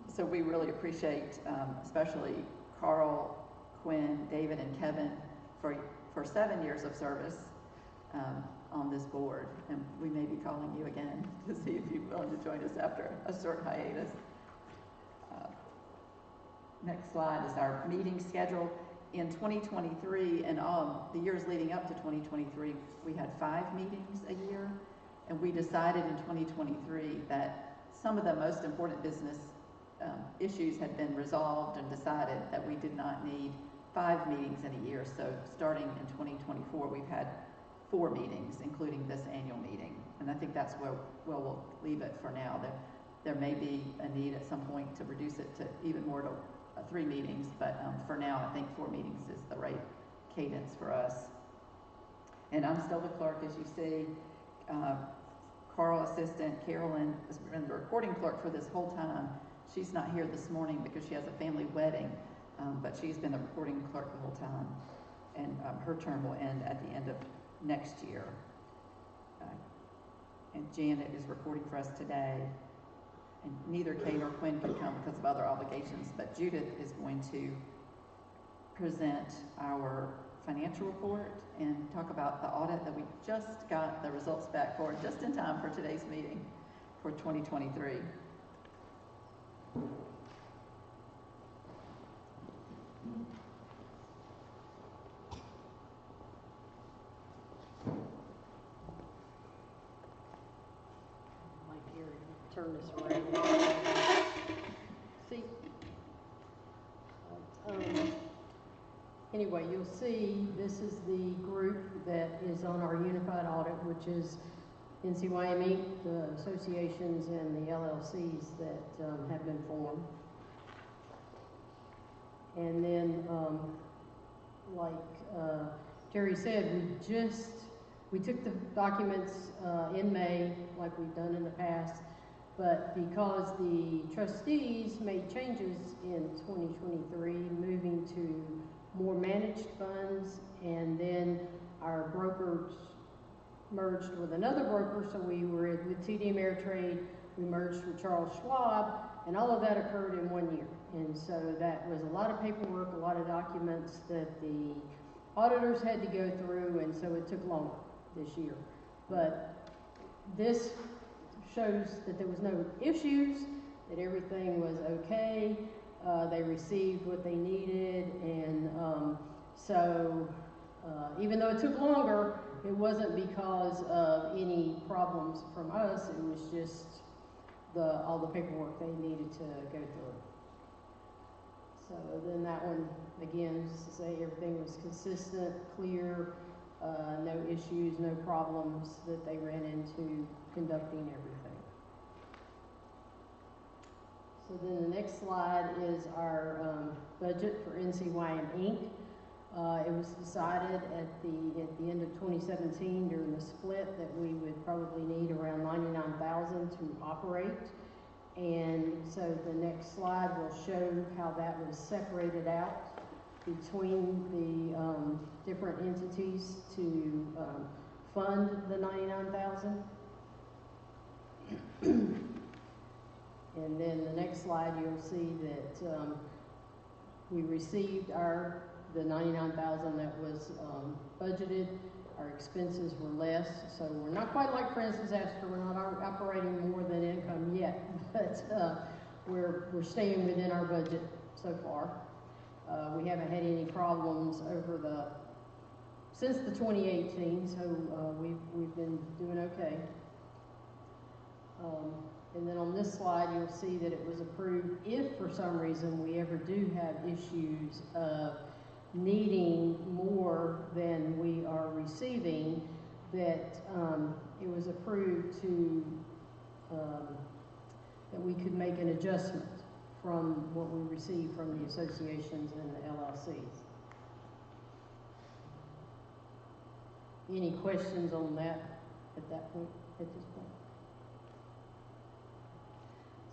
So we really appreciate, especially Carl, Quinn, David, and Kevin for 7 years of service on this board. And we may be calling you again to see if you're willing to join us after a short hiatus. Next slide is our meeting schedule. In 2023 and the years leading up to 2023, we had 5 meetings a year. And we decided in 2023 that some of the most important business issues had been resolved and decided that we did not need 5 meetings in a year. So starting in 2024, we've had 4 meetings, including this annual meeting. And I think that's where we'll leave it for now. There may be a need at some point to reduce it to even more to 3 meetings, but for now, I think 4 meetings is the right cadence for us. And I'm still the clerk, as you see. Carl, assistant, Carolyn has been the recording clerk for this whole time. She's not here this morning because she has a family wedding, but she's been the recording clerk the whole time. And her term will end at the end of next year. And Janet is recording for us today. And neither Kay nor Quinn could come because of other obligations, but Judith is going to present our financial report and talk about the audit that we just got the results back for, just in time for today's meeting for 2023. Turn this around. See? Anyway, you'll see this is the group that is on our unified audit, which is NCYM Inc., the associations and the LLCs that have been formed. And then, like Terry said, we took the documents in May, like we've done in the past. But because the trustees made changes in 2023, moving to more managed funds, and then our brokers merged with another broker, so we were with TD Ameritrade, we merged with Charles Schwab, and all of that occurred in 1 year. And so that was a lot of paperwork, a lot of documents that the auditors had to go through, and so it took longer this year. But this shows that there was no issues, that everything was okay, they received what they needed, and even though it took longer, it wasn't because of any problems from us, it was just all the paperwork they needed to go through. So then that one, again, just to say everything was consistent, clear, no issues, no problems that they ran into conducting everything. So then the next slide is our budget for NCYM Inc. It was decided at the end of 2017 during the split that we would probably need around $99,000 to operate. And so the next slide will show how that was separated out between the different entities to fund the $99,000. And then the next slide, you'll see that we received the $99,000 that was budgeted. Our expenses were less, so we're not quite like Friends Disaster. We're not operating more than income yet, but we're staying within our budget so far. We haven't had any problems since the 2018, so we've been doing okay. And then on this slide, you'll see that it was approved if for some reason we ever do have issues of needing more than we are receiving, that it was approved that we could make an adjustment from what we receive from the associations and the LLCs. Any questions on that at this point?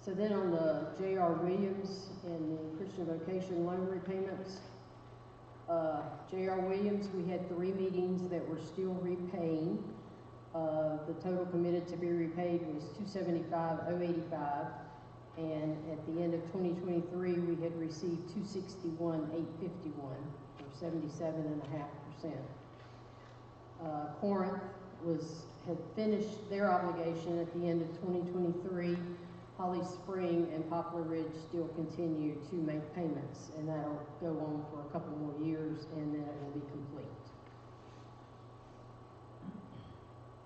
So then on the J.R. Williams and the Christian Vocation loan repayments, J.R. Williams, we had 3 meetings that we're still repaying. The total committed to be repaid was $275,085, and at the end of 2023, we had received $261,851, or 77.5%. Corinth had finished their obligation at the end of 2023. Holly Spring and Poplar Ridge still continue to make payments, and that'll go on for a couple more years, and then it will be complete.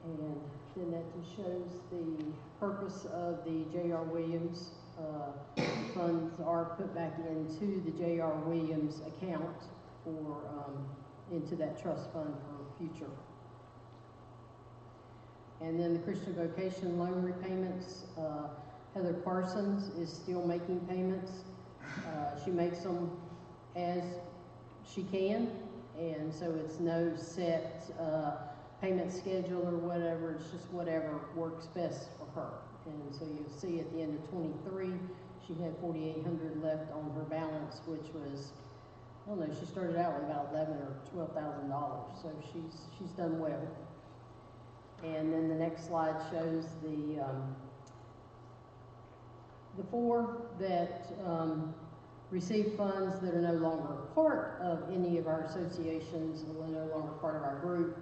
And then that just shows the purpose of the J.R. Williams. Funds are put back into the J.R. Williams account into that trust fund for future. And then the Christian Vocation loan repayments, Heather Parsons is still making payments. She makes them as she can, and so it's no set payment schedule or whatever. It's just whatever works best for her. And so you'll see at the end of 23, she had $4,800 left on her balance, which was, I don't know, she started out with about $11,000 or $12,000. So she's done well. And then the next slide shows the 4 that receive funds that are no longer part of any of our associations, and they're no longer part of our group,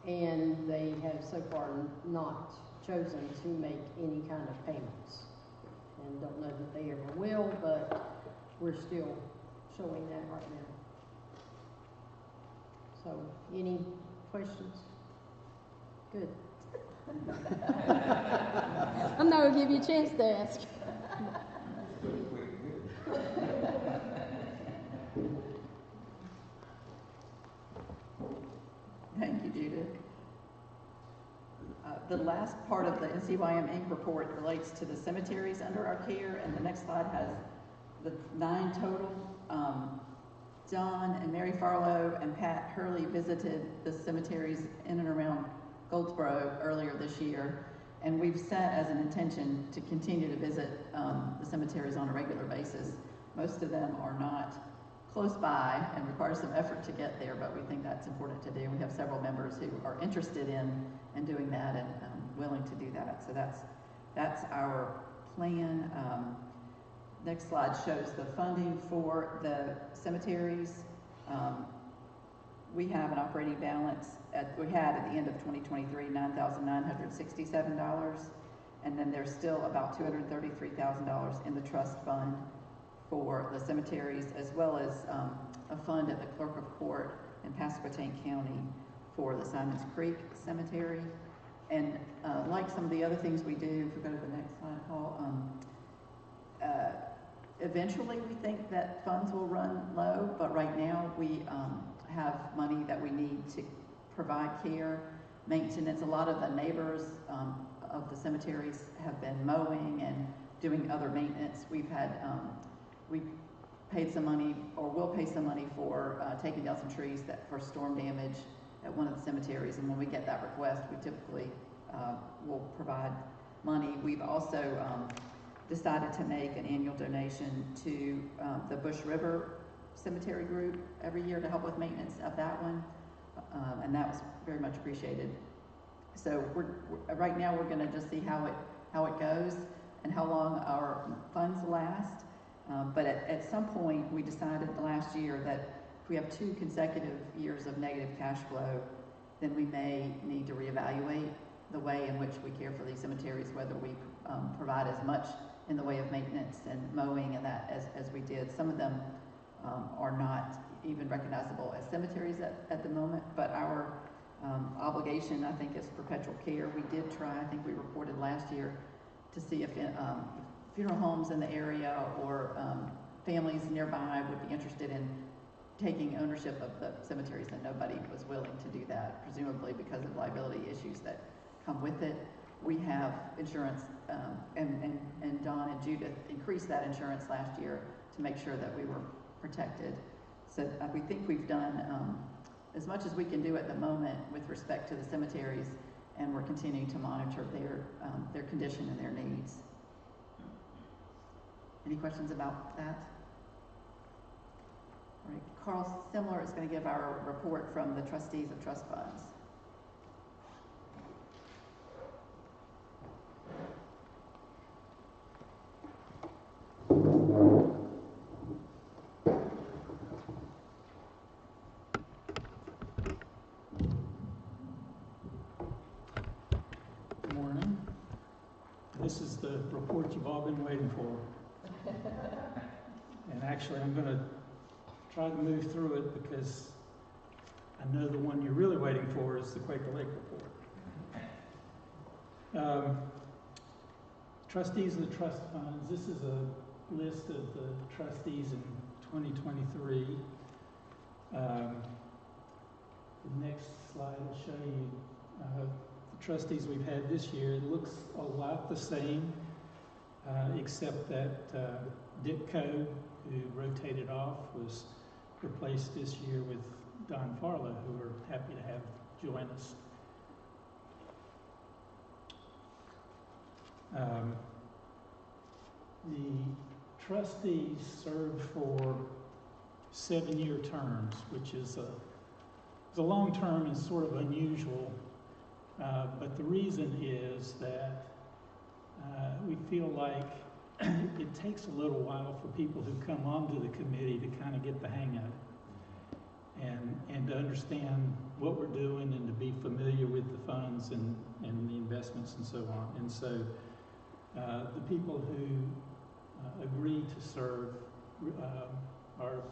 and they have so far not chosen to make any kind of payments. And don't know that they ever will, but we're still showing that right now. So, any questions? Good. I'm not going to give you a chance to ask. Thank you, Judith. The last part of the NCYM Inc. report relates to the cemeteries under our care, and the next slide has the 9 total. John and Mary Farlow and Pat Hurley visited the cemeteries in and around Goldsboro earlier this year, and we've set as an intention to continue to visit the cemeteries on a regular basis. Most of them are not close by and require some effort to get there, but we think that's important to do. We have several members who are interested in doing that and willing to do that. So that's our plan. Next slide shows the funding for the cemeteries. We have an operating balance we had at the end of 2023, $9,967, and then there's still about $233,000 in the trust fund for the cemeteries, as well as a fund at the Clerk of Court in Pasquotank County for the Simons Creek Cemetery. And like some of the other things we do, if we go to the next slide, Paul, eventually we think that funds will run low, but right now we have money that we need to provide care, maintenance. A lot of the neighbors of the cemeteries have been mowing and doing other maintenance. We've paid some money, or will pay some money for taking down some trees for storm damage at one of the cemeteries, and when we get that request, we typically will provide money. We've also decided to make an annual donation to the Bush River Cemetery Group every year to help with maintenance of that one, and that was very much appreciated. So right now we're going to just see how it goes and how long our funds last. But at some point we decided last year that if we have 2 consecutive years of negative cash flow, then we may need to reevaluate the way in which we care for these cemeteries, whether we provide as much in the way of maintenance and mowing and that as we did. Some of them are not even recognizable as cemeteries at the moment, but our obligation, I think, is perpetual care. We did try, I think we reported last year, to see if funeral homes in the area or families nearby would be interested in taking ownership of the cemeteries, and nobody was willing to do that, presumably because of liability issues that come with it. We have insurance, and Don and Judith increased that insurance last year to make sure that we were protected. So we think we've done as much as we can do at the moment with respect to the cemeteries, and we're continuing to monitor their condition and their needs. Any questions about that? All right, Carl Simler is going to give our report from the trustees of trust funds. Good morning. This is the report you've all been waiting for. And actually, I'm going to try to move through it because I know the one you're really waiting for is the Quaker Lake report. Trustees of the trust funds. This is a list of the trustees in 2023. The next slide will show you the trustees we've had this year. It looks a lot the same, except that Dick Coe, who rotated off, was replaced this year with Don Farlow, who we're happy to have join us. The trustees serve for 7-year terms, which is a long term and sort of unusual, but the reason is that we feel like it takes a little while for people who come onto the committee to kind of get the hang of it and to understand what we're doing and to be familiar with the funds and the investments and so on. And so the people who agree to serve are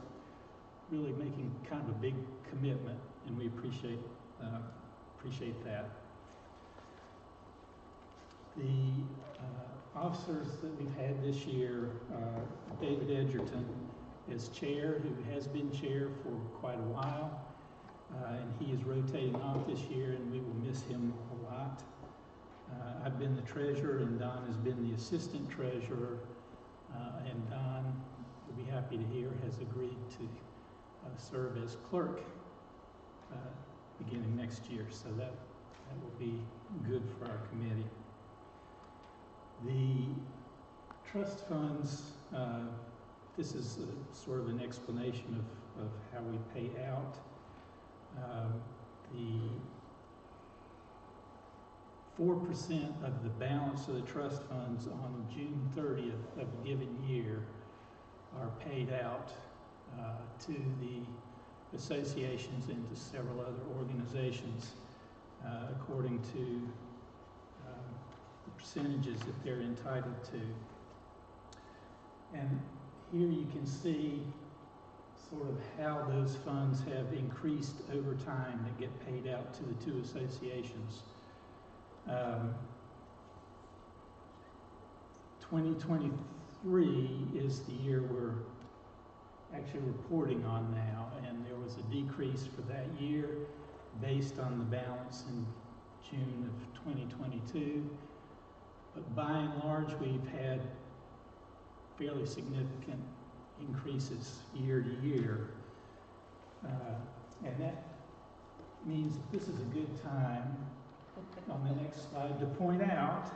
really making kind of a big commitment, and we appreciate that. The officers that we've had this year, David Edgerton as chair, who has been chair for quite a while, and he is rotating off this year, and we will miss him a lot. I've been the treasurer, and Don has been the assistant treasurer, and Don, we'll be happy to hear, has agreed to serve as clerk beginning next year, so that will be good for our committee. The trust funds, this is sort of an explanation of how we pay out. The 4% of the balance of the trust funds on June 30th of a given year are paid out to the associations and to several other organizations according to the percentages that they're entitled to. And here you can see sort of how those funds have increased over time that get paid out to the two associations. 2023 is the year we're actually reporting on now, and there was a decrease for that year based on the balance in June of 2022. But by and large, we've had fairly significant increases year to year. And that means that this is a good time on the next slide to point out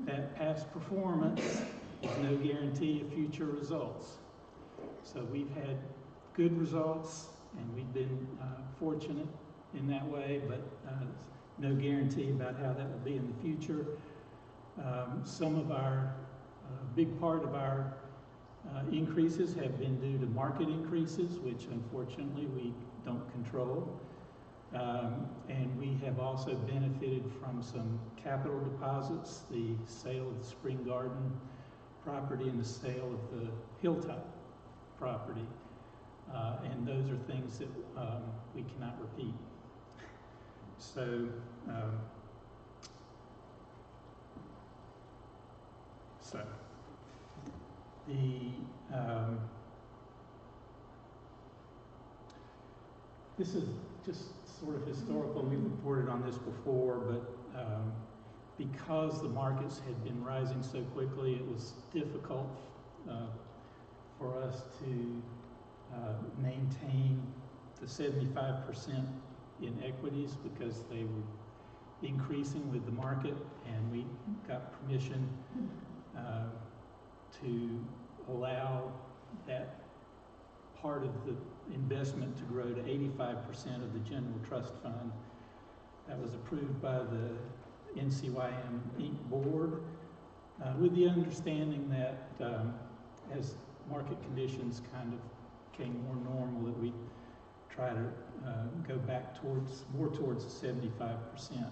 that past performance is no guarantee of future results. So we've had good results, and we've been fortunate in that way, but no guarantee about how that will be in the future. Some of our, big part of our increases have been due to market increases, which unfortunately we don't control. And we have also benefited from some capital deposits, the sale of the Spring Garden property and the sale of the Hilltop property. And those are things that we cannot repeat. So, this is just sort of historical. We've reported on this before, but because the markets had been rising so quickly, it was difficult for us to maintain the 75% in equities because they were increasing with the market, and we got permission to allow that part of the investment to grow to 85% of the general trust fund. That was approved by the NCYM Inc. board with the understanding that as market conditions kind of became more normal, that we try to go back more towards the 75%.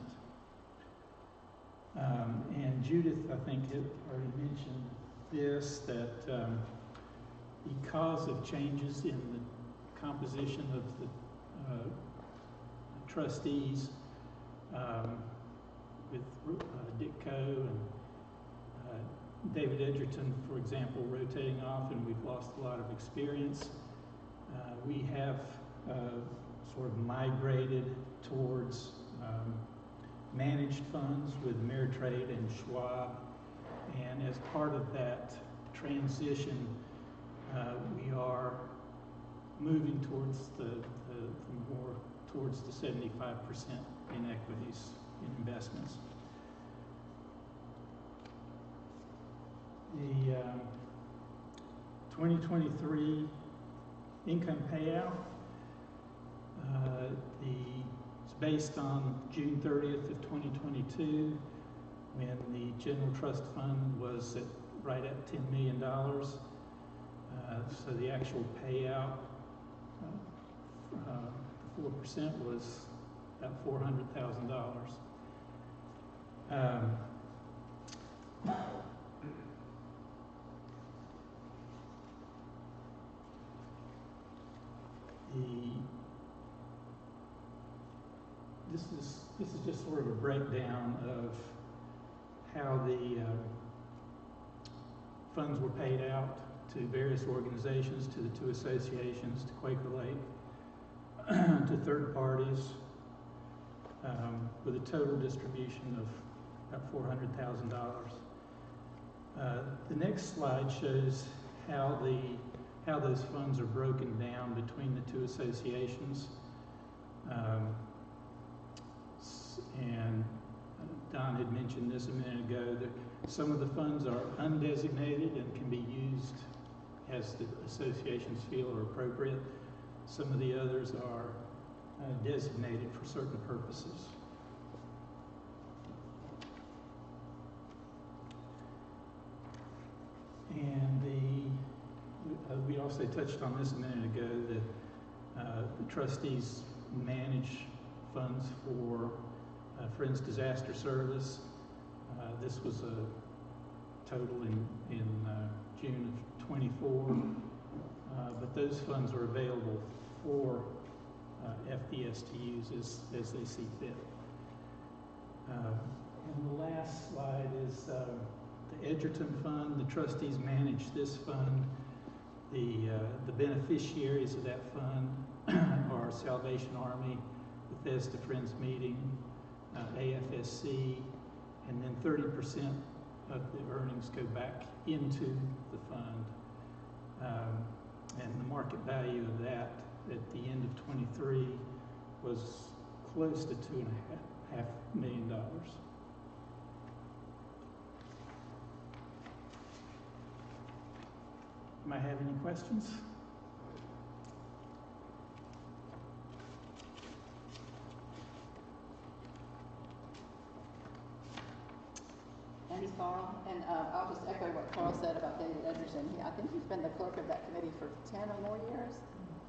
And Judith, I think, had already mentioned this, that because of changes in the composition of the trustees, with Ditko and David Edgerton, for example, rotating off, and we've lost a lot of experience, we have sort of migrated towards managed funds with Ameritrade and Schwab, and as part of that transition, we are moving towards the more towards the 75% in equities in investments. The 2023 income payout it's based on June 30th of 2022, when the general trust fund was right at $10 million. So the actual payout, 4% was about $400,000. This is just sort of a breakdown of how the funds were paid out to various organizations, to the two associations, to Quaker Lake, to third parties, with a total distribution of about $400,000. The next slide shows how those funds are broken down between the two associations. And Don had mentioned this a minute ago, that some of the funds are undesignated and can be used as the associations feel are appropriate. Some of the others are designated for certain purposes. And we also touched on this a minute ago, that the trustees manage funds for Friends Disaster Service. This was a total in June of 24, but those funds are available for FDS to use as they see fit. And the last slide is the Edgerton Fund. The trustees manage this fund. The beneficiaries of that fund are Salvation Army, Bethesda Friends Meeting, AFSC, and then 30% of the earnings go back into the fund. And the market value of that at the end of 23 was close to $2.5 million. Might have any questions? Thanks, Carl. And I'll just echo what Carl said about David Edgerton. I think he's been the clerk of that committee for 10 or more years.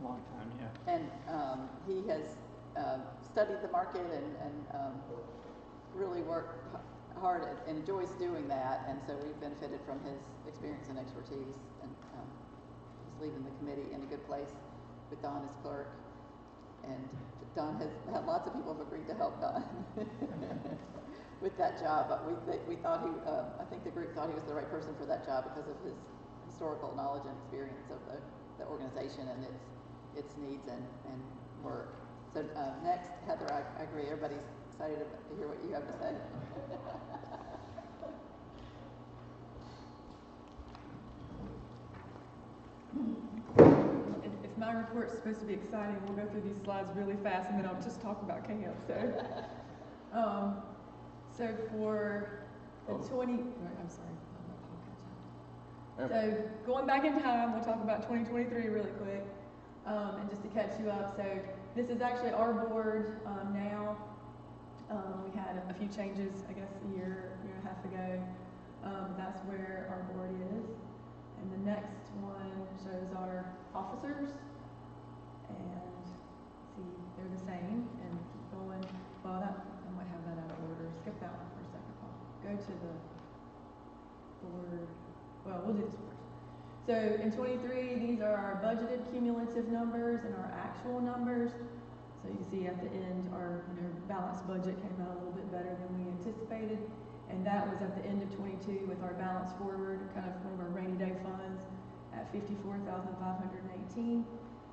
Long time, yeah. And he has studied the market and really worked hard and enjoys doing that, and so we've benefited from his experience and expertise, and he's leaving the committee in a good place with Don as clerk, and Don has had lots of people have agreed to help Don with that job, but we thought I think the group thought he was the right person for that job because of his historical knowledge and experience of the organization and its needs and work. So next, Heather, I agree, everybody's excited to hear what you have to say. If my report's supposed to be exciting, we'll go through these slides really fast and then I'll just talk about camp. So for the 20, I'm sorry, I'm not talking. So going back in time, we'll talk about 2023 really quick, and just to catch you up. So this is actually our board now. We had a few changes, I guess, a year and a half ago. That's where our board is. And the next one shows our officers. And see, they're the same. And keep going. Well, I might have that out of order. Skip that one for a second, Paul. Go to the board. Well, we'll do this first. So in 23, these are our budgeted cumulative numbers and our actual numbers. So you can see at the end, our balanced budget came out a little bit better than we anticipated. And that was at the end of 22 with our balance forward, kind of one of our rainy day funds at $54,518.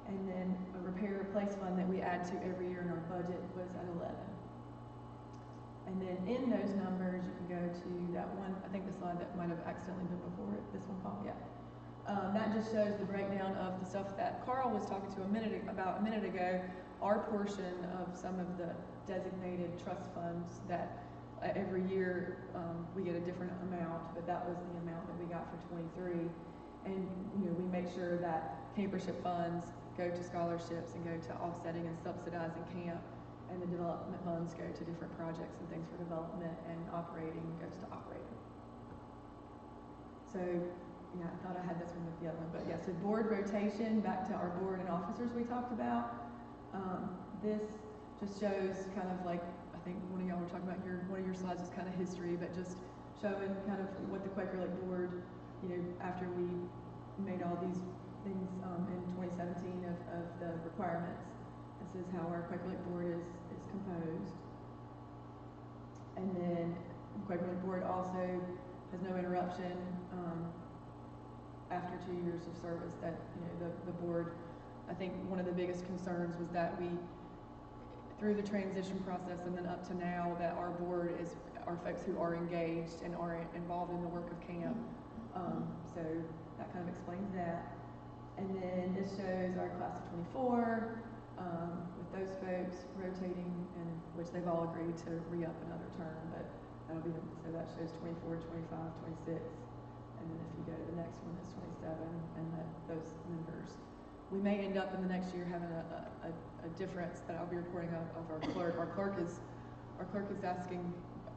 And then a repair replace fund that we add to every year in our budget was at 11. And then in those numbers, you can go to that one, I think the slide that might have accidentally been before it, this one, Paul, yeah. That just shows the breakdown of the stuff that Carl was talking to about a minute ago, our portion of some of the designated trust funds that every year we get a different amount, but that was the amount that we got for 23. And we make sure that campership funds go to scholarships and go to offsetting and subsidizing camp, and the development funds go to different projects and things for development, and operating goes to operating. So yeah, I thought I had this one with the other one, but yeah, so board rotation, back to our board and officers we talked about. This just shows kind of like, I think one of y'all were talking about one of your slides was kind of history, but just showing kind of what the Quaker Lake board, after we made all these things in 2017 of the requirements. This is how our Quaker Lake board is composed. And then the Quaker Lake board also has no interruption after 2 years of service. That the board, I think one of the biggest concerns was that we, through the transition process and then up to now, that our board are folks who are engaged and are involved in the work of camp. So that kind of explains that. And then this shows our class of 24 with those folks rotating, and which they've all agreed to re-up another term, but that'll be so that shows 24, 25, 26, and then if you go to the next one, it's 27, and those members. We may end up in the next year having a difference that I'll be reporting of our clerk. Our clerk is asking,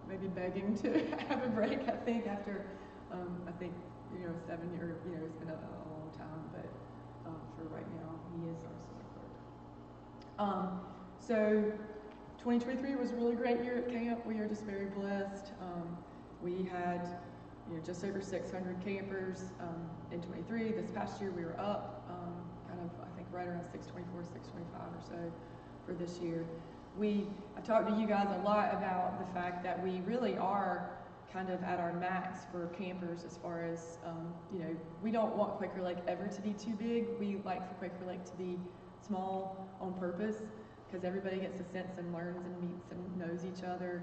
maybe begging to have a break. I think after 7 years. It's been a long time, but for right now, he is our senior clerk. So 2023 was a really great year at camp. We are just very blessed. We had just over 600 campers in 23. This past year we were up. I think right around 624, 625 or so for this year. I talked to you guys a lot about the fact that we really are kind of at our max for campers as far as, we don't want Quaker Lake ever to be too big. We like for Quaker Lake to be small on purpose because everybody gets a sense and learns and meets and knows each other.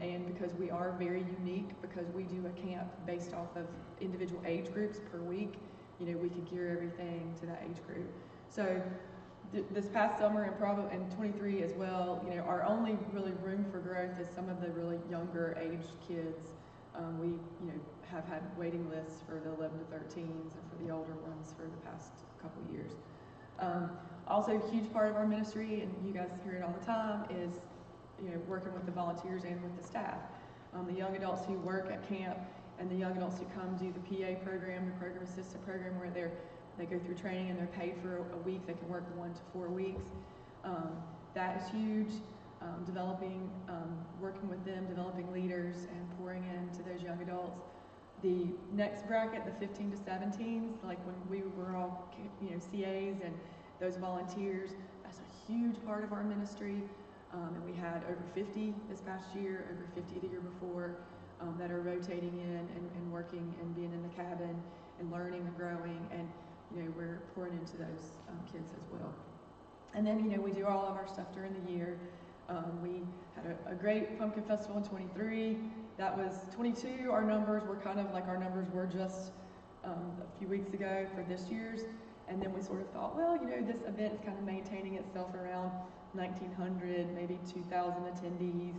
And because we are very unique, because we do a camp based off of individual age groups per week, we could gear everything to that age group. So this past summer and probably in 23 as well, our only really room for growth is some of the really younger aged kids. We, have had waiting lists for the 11 to 13s and for the older ones for the past couple years. Also, a huge part of our ministry, and you guys hear it all the time, is working with the volunteers and with the staff. The young adults who work at camp and the young adults who come do the PA program, the program assistant program, where they go through training and they're paid for a week. They can work 1 to 4 weeks. That is huge. working with them, developing leaders, and pouring into those young adults. The next bracket, the 15 to 17s, like when we were all, CAs and those volunteers, that's a huge part of our ministry. And we had over 50 this past year, over 50 the year before, that are rotating in and working and being in the cabin and learning and growing. And, we're pouring into those kids as well. And then, we do all of our stuff during the year. We had a great pumpkin festival in 23. That was 22. Our numbers were kind of like our numbers were just a few weeks ago for this year's. And then we sort of thought, well, this event is kind of maintaining itself around 1,900, maybe 2,000 attendees.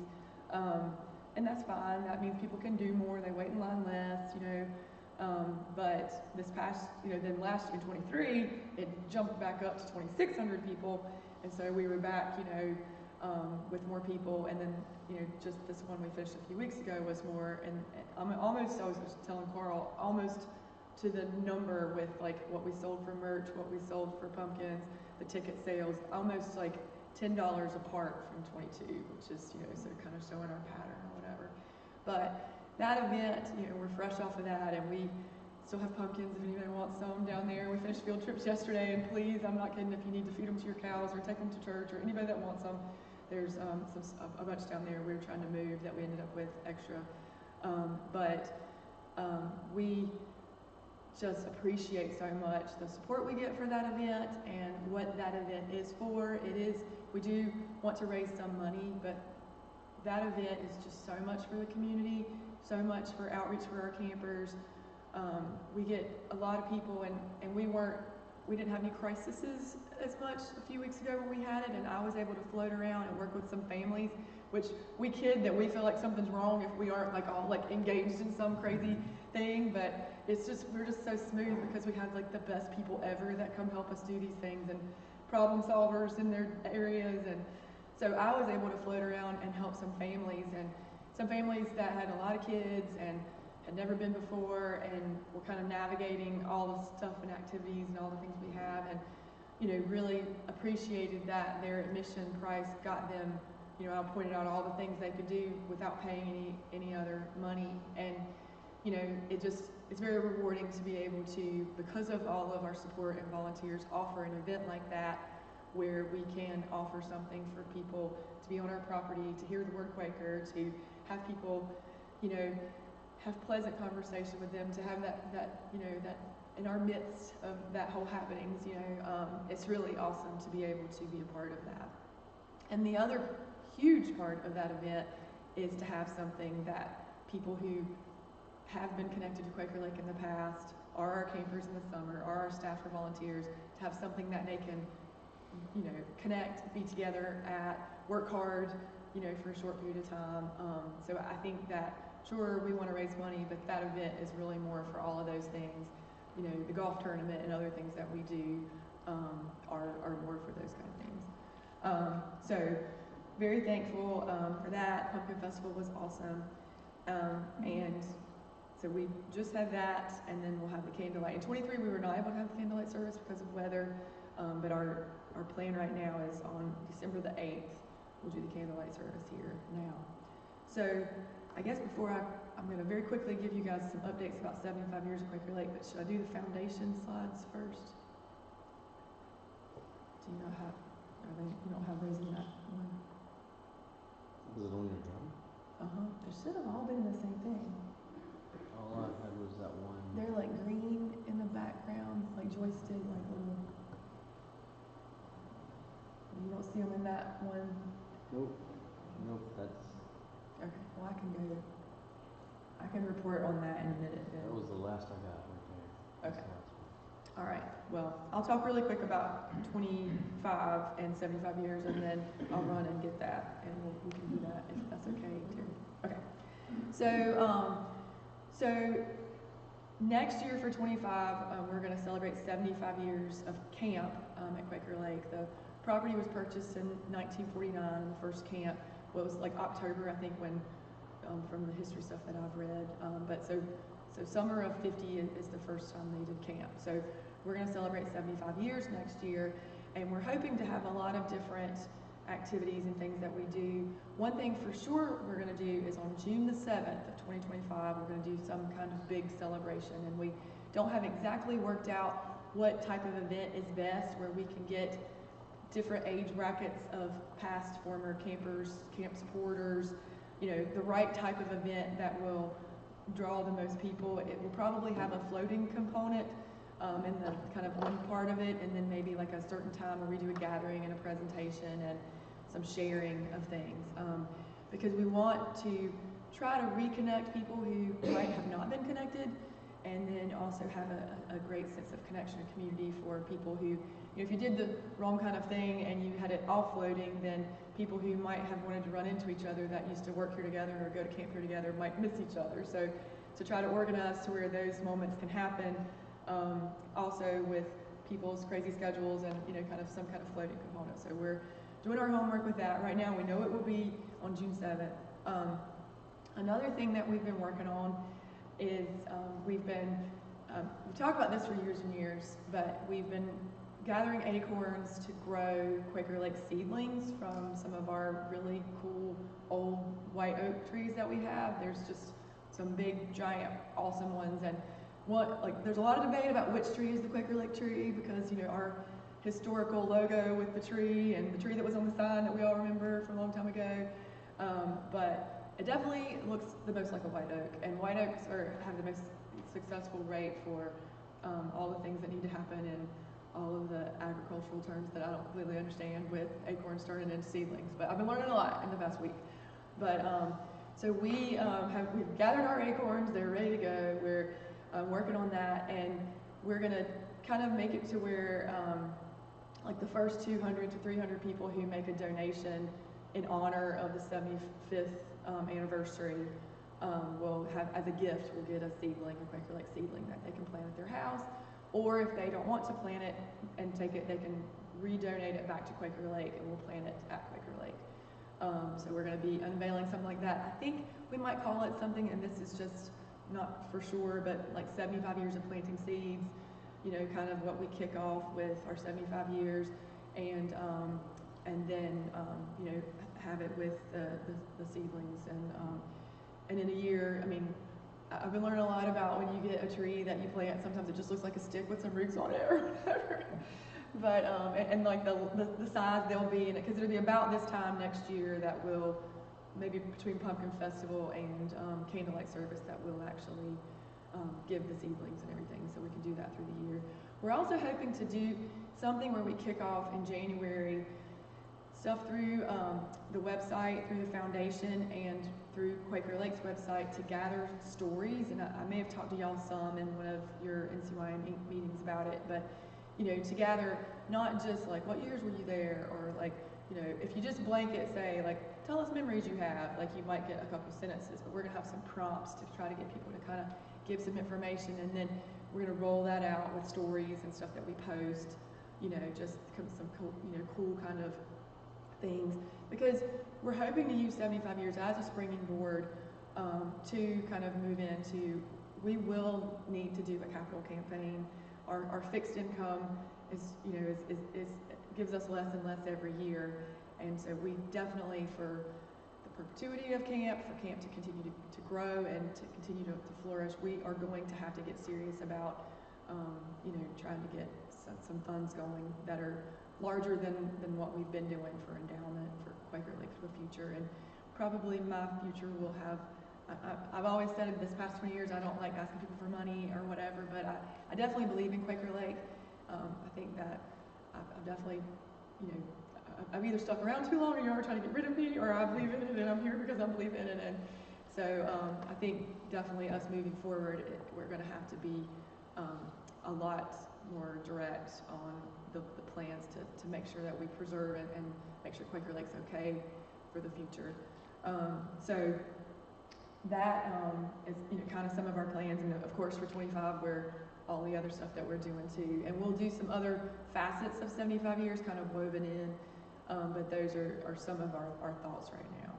And that's fine. That means people can do more. They wait in line less, but this past, then last year in 23, it jumped back up to 2,600 people. And so we were back, with more people. And then, just this one we finished a few weeks ago was more, and almost, I was just telling Carl, almost to the number with like what we sold for merch, what we sold for pumpkins, the ticket sales, almost like $10 apart from 22, which is, so kind of showing our pattern or whatever. But that event, we're fresh off of that, and we still have pumpkins if anybody wants some down there. We finished field trips yesterday, and please, I'm not kidding, if you need to feed them to your cows or take them to church or anybody that wants them, there's a bunch down there we were trying to move that we ended up with extra. We just appreciate so much the support we get for that event and what that event is for. We do want to raise some money, but that event is just so much for the community, so much for outreach for our campers. We get a lot of people, and we didn't have any crises as much a few weeks ago when we had it, and I was able to float around and work with some families, which we kid that we feel like something's wrong if we aren't like all like engaged in some crazy thing, but we're just so smooth because we have like the best people ever that come help us do these things and problem solvers in their areas. And so I was able to float around and help some families that had a lot of kids and had never been before, and were kind of navigating all the stuff and activities and all the things we have, and really appreciated that their admission price got them, I pointed out all the things they could do without paying any other money. And it's very rewarding to be able to, because of all of our support and volunteers, offer an event like that where we can offer something for people to be on our property, to hear the word Quaker, to have people, have pleasant conversation with them, to have that in our midst of that whole happenings, it's really awesome to be able to be a part of that. And the other huge part of that event is to have something that people who have been connected to Quaker Lake in the past, are our campers in the summer, are our staff or volunteers, to have something that they can, connect, be together at, work hard, for a short period of time. So I think that, sure, we want to raise money, but that event is really more for all of those things. The golf tournament and other things that we do are more for those kind of things. So very thankful for that. Pumpkin Festival was awesome. And so we just had that, and then we'll have the candlelight. In 23, we were not able to have the candlelight service because of weather, but our plan right now is on December the 8th, we'll do the candlelight service here now. So I guess before I'm going to very quickly give you guys some updates about 75 years of Quaker Lake, but should I do the foundation slides first? Do you know how, you don't have those in that one? Was it on your drum? They should have all been the same thing. All I had was that one. They're like green in the background, like joystick, like little. You don't see them in that one? Nope, that's. Okay, well I can report on that in a minute then. That was the last I got right there. Okay. All right, well, I'll talk really quick about 25 and 75 years, and then I'll run and get that, and we can do that if that's okay too. Okay, so next year for 25, we're going to celebrate 75 years of camp at Quaker Lake. The property was purchased in 1949. The first camp was like October, I think, when from the history stuff that I've read. But so summer of 50 is the first time they did camp. So we're going to celebrate 75 years next year, and we're hoping to have a lot of different activities and things that we do. One thing for sure we're going to do is on June the 7th of 2025, we're going to do some kind of big celebration, and we don't have exactly worked out what type of event is best, where we can get different age brackets of past, former campers, camp supporters, you know, the right type of event that will draw the most people. It will probably have a floating component in the kind of one part of it, and then maybe like a certain time where we do a gathering and a presentation and some sharing of things, because we want to try to reconnect people who might have not been connected, and then also have a great sense of connection and community for people who, you know, if you did the wrong kind of thing and you had it all floating, then people who might have wanted to run into each other that used to work here together or go to camp here together might miss each other. So to try to organize to where those moments can happen, also with people's crazy schedules and, you know, kind of some kind of floating component. So we're doing our homework with that. Right now we know it will be on June 7th. Another thing that we've been working on is we've talked about this for years and years, but we've been gathering acorns to grow Quaker Lake seedlings from some of our really cool old white oak trees that we have. There's just some big, giant, awesome ones, and there's a lot of debate about which tree is the Quaker Lake tree, because, you know, our historical logo with the tree and the tree that was on the sign that we all remember from a long time ago, but it definitely looks the most like a white oak, and white oaks have the most successful rate for all the things that need to happen in all of the agricultural terms that I don't completely understand with acorns turning into seedlings, but I've been learning a lot in the past week. But so we've gathered our acorns, they're ready to go. We're working on that, and we're gonna kind of make it to where like the first 200 to 300 people who make a donation in honor of the 75th anniversary will have, as a gift, will get a seedling, a Quaker Lake seedling that they can plant at their house. Or if they don't want to plant it and take it, they can redonate it back to Quaker Lake, and we'll plant it at Quaker Lake. So we're going to be unveiling something like that. I think we might call it something, and this is just not for sure, but like 75 years of planting seeds, you know, kind of what we kick off with our 75 years, and then you know, have it with the seedlings, and in a year, I mean, I've been learning a lot about when you get a tree that you plant, sometimes it just looks like a stick with some roots on it or whatever. But, and like the size they'll be in it, because it'll be about this time next year that will, maybe between Pumpkin Festival and Candlelight Service, that will actually give the seedlings and everything, so we can do that through the year. We're also hoping to do something where we kick off in January, stuff through the website, through the foundation, and through Quaker Lake's website to gather stories. And I may have talked to y'all some in one of your NCYM meetings about it, but, you know, to gather not just like what years were you there, or like, you know, if you just blanket say like, tell us memories you have, like you might get a couple sentences, but we're gonna have some prompts to try to get people to kind of give some information, and then we're gonna roll that out with stories and stuff that we post, you know, just some cool, you know, cool kind of things, because we're hoping to use 75 years as a springboard to kind of move into, we will need to do a capital campaign. Our fixed income is, you know, is gives us less and less every year, and so we definitely, for the perpetuity of camp, for camp to continue to grow and to continue to flourish, we are going to have to get serious about you know, trying to get some funds going that are larger than what we've been doing for endowment for Quaker Lake for the future. And probably my future will have, I've always said in this past 20 years, I don't like asking people for money or whatever, but I definitely believe in Quaker Lake. I think that I've definitely, you know, I've either stuck around too long and you're trying to get rid of me, or I believe in it and I'm here because I believe in it. And so I think definitely us moving forward, we're going to have to be a lot more direct on the plans to make sure that we preserve and make sure Quaker Lake's okay for the future. So that is, you know, kind of some of our plans, and of course for 25 we're all the other stuff that we're doing too, and we'll do some other facets of 75 years kind of woven in, but those are some of our thoughts right now.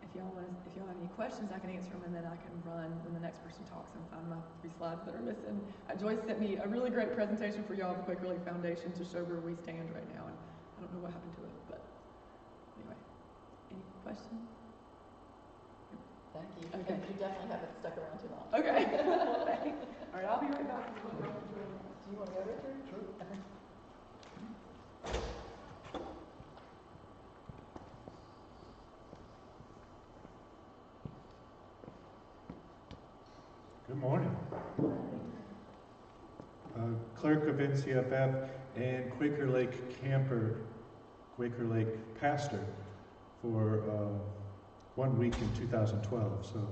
If y'all have any questions, I can answer them, and then I can run when the next person talks and find my 3 slides that are missing. Joyce sent me a really great presentation for y'all, the Quaker Lake Foundation, to show where we stand right now, and I I don't know what happened to it, but anyway. Any questions? Thank you. Okay. And you definitely haven't stuck around too long. Okay. All right, I'll be right back. Do you want to go, Richard? Sure. Okay. Good morning. Clerk of NCFF and Quaker Lake camper, Quaker Lake pastor for 1 week in 2012. So,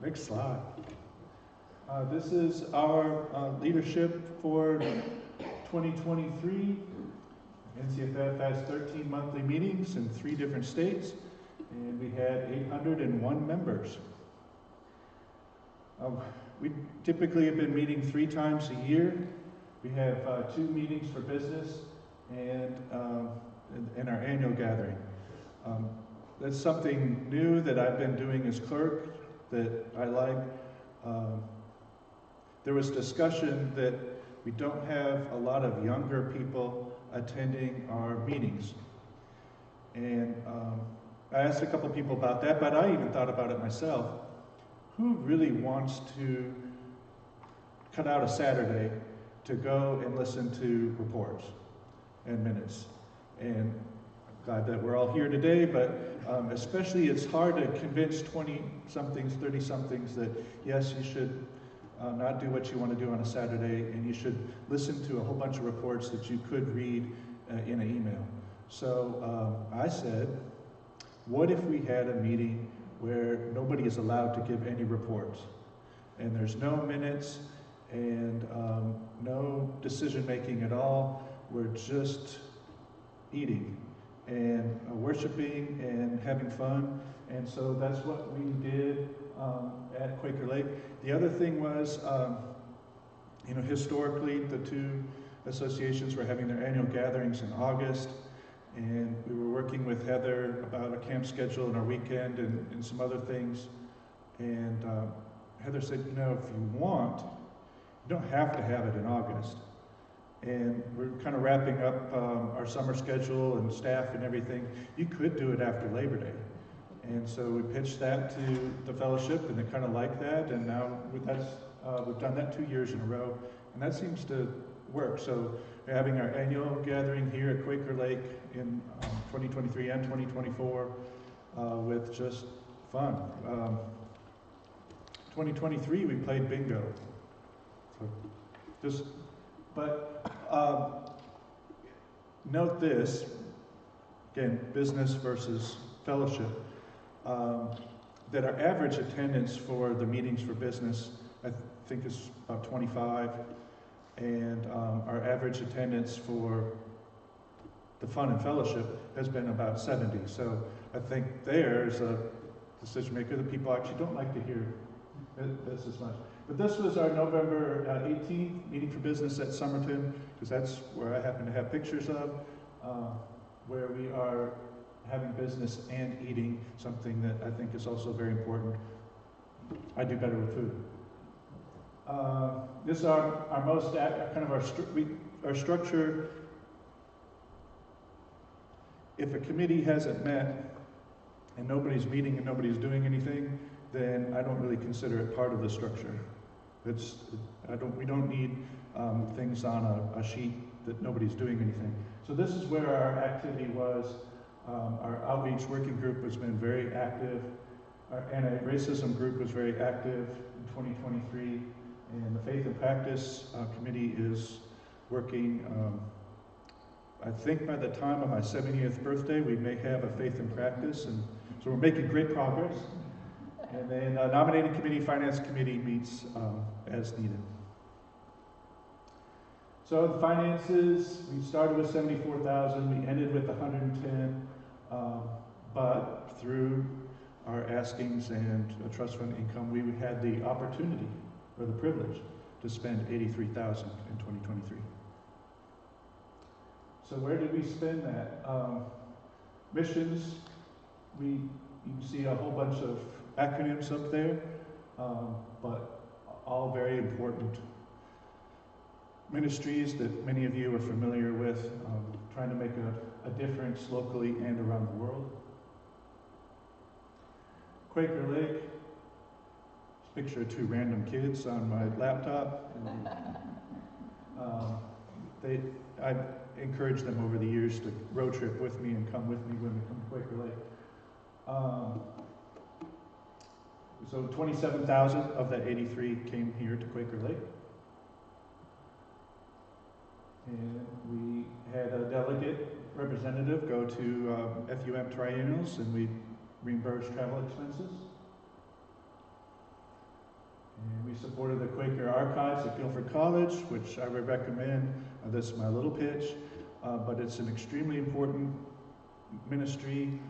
next slide. This is our leadership for 2023. NCFF has 13 monthly meetings in 3 different states, and we had 801 members. We typically have been meeting 3 times a year. We have 2 meetings for business and our annual gathering. That's something new that I've been doing as clerk that I like. There was discussion that we don't have a lot of younger people attending our meetings. And I asked a couple people about that, but I even thought about it myself. Who really wants to cut out a Saturday to go and listen to reports and minutes? And I'm glad that we're all here today, but especially it's hard to convince 20-somethings, 30-somethings that yes, you should not do what you want to do on a Saturday, and you should listen to a whole bunch of reports that you could read in an email. So I said, what if we had a meeting where nobody is allowed to give any reports, and there's no minutes and no decision making at all? We're just eating and worshiping and having fun. And so that's what we did at Quaker Lake. The other thing was, historically the 2 associations were having their annual gatherings in August, and we were working with Heather about a camp schedule and our weekend and some other things. And Heather said, if you want, you don't have to have it in August. And we're kind of wrapping up our summer schedule and staff and everything. You could do it after Labor Day. And so we pitched that to the fellowship, and they kind of like that. And now we've done that 2 years in a row, and that seems to work. So we're having our annual gathering here at Quaker Lake in 2023 and 2024 with just fun. 2023 we played bingo. So note this, again, business versus fellowship, that our average attendance for the meetings for business, I think, is about 25, and our average attendance for the fun and fellowship has been about 70. So I think there's a decision maker that people actually don't like to hear this as much. But this was our November 18th meeting for business at Somerton, because that's where I happen to have pictures of, where we are having business and eating, something that I think is also very important. I do better with food. This is our most our structure. If a committee hasn't met and nobody's meeting and nobody's doing anything, then I don't really consider it part of the structure. We don't need things on a sheet that nobody's doing anything. So this is where our activity was. Our outreach working group has been very active. Our anti-racism group was very active in 2023. And the Faith and Practice Committee is working. I think by the time of my 70th birthday, we may have a Faith and Practice, and so we're making great progress. And then Nominating Committee, Finance Committee meets as needed. So the finances, we started with 74,000, we ended with 110, but through our askings and trust fund income, we had the opportunity or the privilege to spend 83,000 in 2023. So where did we spend that? Missions, you can see a whole bunch of acronyms up there, but all very important. ministries that many of you are familiar with, trying to make a difference locally and around the world. Quaker Lake, picture of two random kids on my laptop. I encouraged them over the years to road trip with me and come with me when we come to Quaker Lake. So 27,000 of that 83 came here to Quaker Lake. And we had a delegate representative go to FUM triennials, and we reimbursed travel expenses. And we supported the Quaker Archives at Guilford College, which I would recommend. This is my little pitch, but it's an extremely important ministry,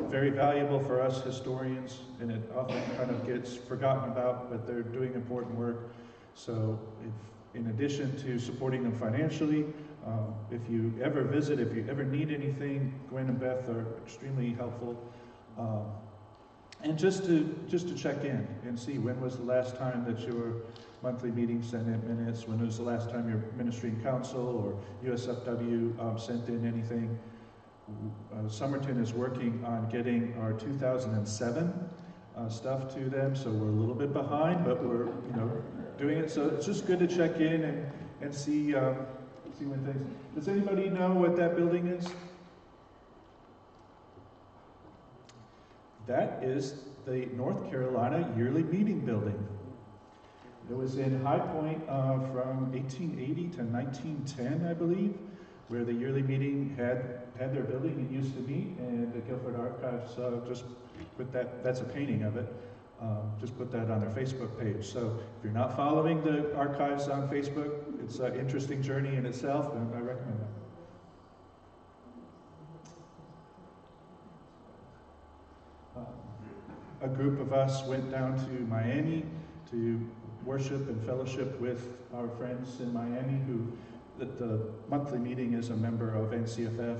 very valuable for us historians, and it often kind of gets forgotten about, but they're doing important work. So in addition to supporting them financially, if you ever visit, if you ever need anything, Gwen and Beth are extremely helpful. And just to check in and see when was the last time that your monthly meeting sent in minutes, when was the last time your ministry and council or USFW sent in anything. Somerton is working on getting our 2007 stuff to them, so we're a little bit behind, but we're doing it. So it's just good to check in and see when things. Does anybody know what that building is? That is the North Carolina Yearly Meeting Building. It was in High Point from 1880 to 1910, I believe, where the yearly meeting had their building it used to meet, and the Guilford Archives just put that, that's a painting of it, just put that on their Facebook page. So if you're not following the archives on Facebook, it's an interesting journey in itself, and I recommend that. A group of us went down to Miami to worship and fellowship with our friends in Miami who, at the monthly meeting, is a member of NCYM.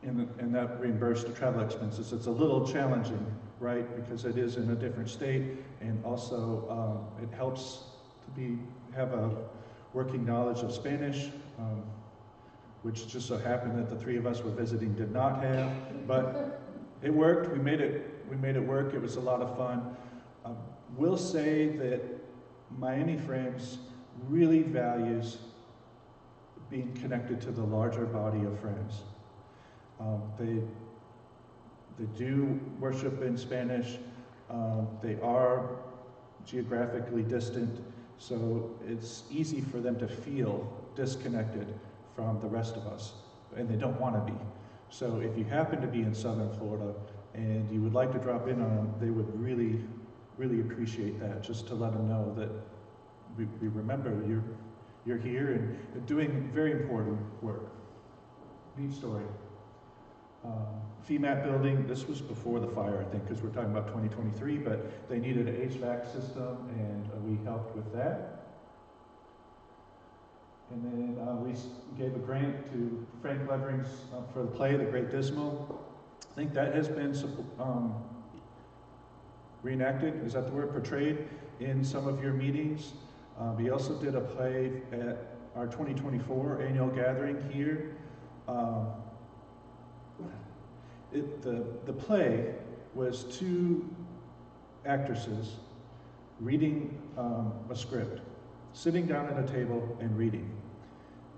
And that reimbursed the travel expenses. It's a little challenging, right, because it is in a different state, and also it helps to have a working knowledge of Spanish, which just so happened that the three of us were visiting did not have, but it worked. We made it work. It was a lot of fun. We'll say that Miami Friends really values being connected to the larger body of friends. They do worship in Spanish. They are geographically distant, so it's easy for them to feel disconnected from the rest of us, and they don't want to be. So if you happen to be in Southern Florida and you would like to drop in on them, they would really, really appreciate that, just to let them know that we remember you're here and doing very important work. Neat story. FEMAT building, this was before the fire, I think, because we're talking about 2023, but they needed an HVAC system, and we helped with that. And then we gave a grant to Frank Levering's for the play, The Great Dismal. I think that has been reenacted, is that the word, portrayed in some of your meetings. We also did a play at our 2024 annual gathering here. The play was two actresses reading a script, sitting down at a table and reading.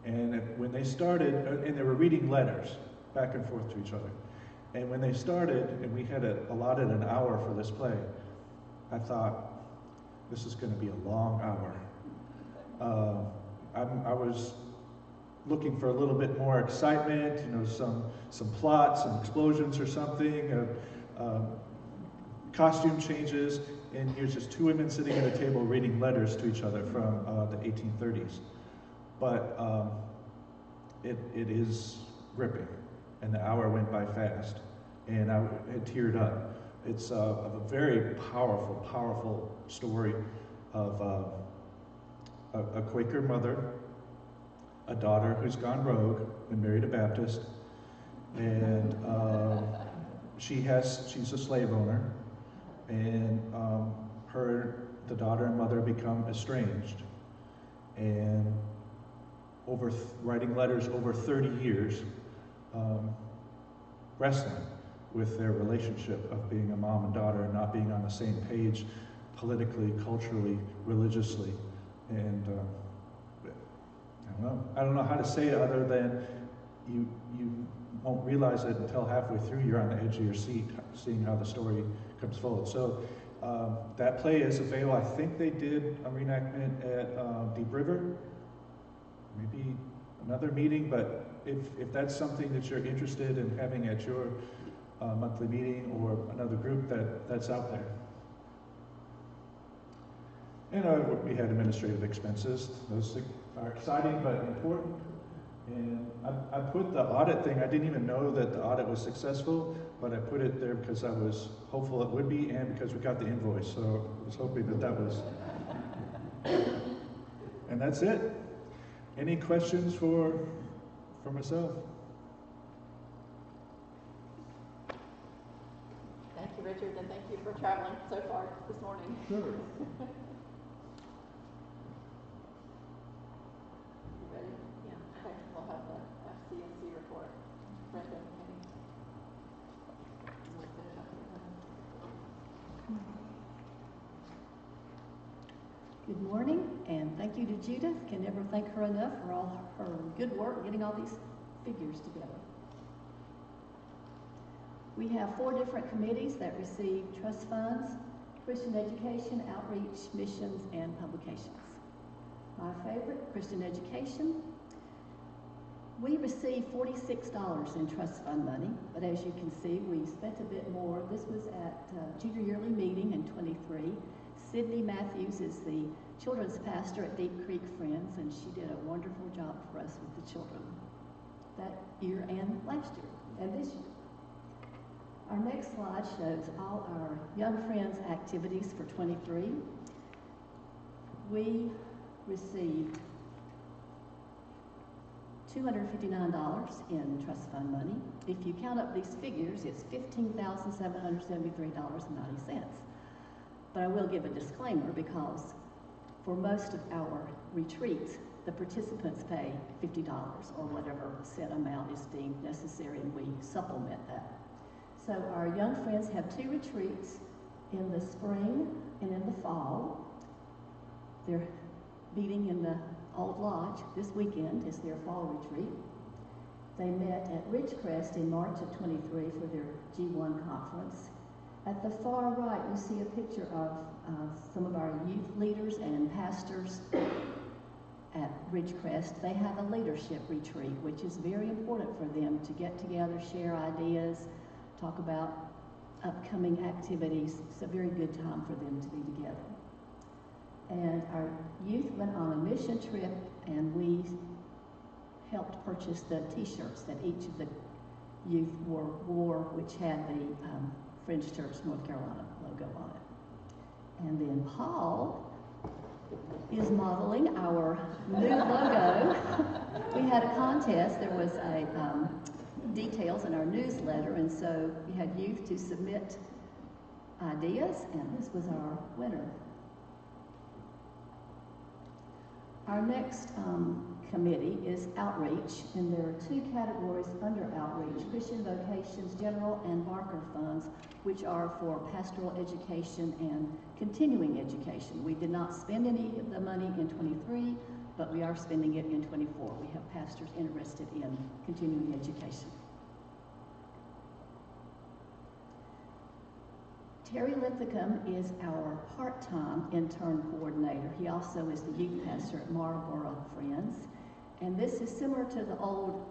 And when they started, and they were reading letters back and forth to each other. And when they started, and we had allotted an hour for this play, I thought, this is going to be a long hour. I was looking for a little bit more excitement, some plots and explosions or something, costume changes, and here's just two women sitting at a table reading letters to each other from the 1830s. But it is gripping, and the hour went by fast, and I had teared up. It's a very powerful, powerful story of a Quaker mother, a daughter who's gone rogue and married a Baptist, and she's a slave owner, and the daughter and mother become estranged, and writing letters over 30 years, wrestling with their relationship of being a mom and daughter and not being on the same page politically, culturally, religiously. And I don't know how to say it other than you won't realize it until halfway through you're on the edge of your seat seeing how the story comes forward. So that play is available. I think they did a reenactment at Deep River, maybe another meeting, but if that's something that you're interested in having at your monthly meeting or another group, that's out there. And we had administrative expenses. Those are exciting but important. And I put the audit thing, I didn't even know that the audit was successful, but I put it there because I was hopeful it would be and because we got the invoice. So I was hoping that was. And that's it. Any questions for myself? Thank you, Richard, and thank you for traveling so far this morning. Sure. You ready? Yeah. Okay, we'll have the FCNC report. Brenda, Kenny. We'll finish up here. Good morning, and thank you to Judith. Can never thank her enough for all her good work getting all these figures together. We have 4 different committees that receive trust funds: Christian education, outreach, missions, and publications. My favorite, Christian education. We receive $46 in trust fund money, but as you can see, we spent a bit more. This was at junior yearly meeting in 23. Sydney Matthews is the children's pastor at Deep Creek Friends, and she did a wonderful job for us with the children that year and last year and this year. Our next slide shows all our Young Friends activities for 23. We received $259 in trust fund money. If you count up these figures, it's $15,773.90. But I will give a disclaimer because for most of our retreats, the participants pay $50 or whatever set amount is deemed necessary, and we supplement that. So our Young Friends have 2 retreats in the spring and in the fall. They're meeting in the Old Lodge. This weekend is their fall retreat. They met at Ridgecrest in March of 23 for their G1 conference. At the far right, you see a picture of some of our youth leaders and pastors at Ridgecrest. They have a leadership retreat, which is very important for them to get together, share ideas, talk about upcoming activities. It's a very good time for them to be together. And our youth went on a mission trip, and we helped purchase the t-shirts that each of the youth wore, which had the Friends Church North Carolina logo on it. And then Paul is modeling our new logo. We had a contest. There was a details in our newsletter, and so we had youth to submit ideas, and this was our winner. Our next committee is outreach, and there are 2 categories under outreach: Christian Vocations General and Barker funds, which are for pastoral education and continuing education. We did not spend any of the money in 23, but we are spending it in 24. We have pastors interested in continuing education. Terry Linthicum is our part-time intern coordinator. He also is the youth pastor at Marlboro Friends. And this is similar to the old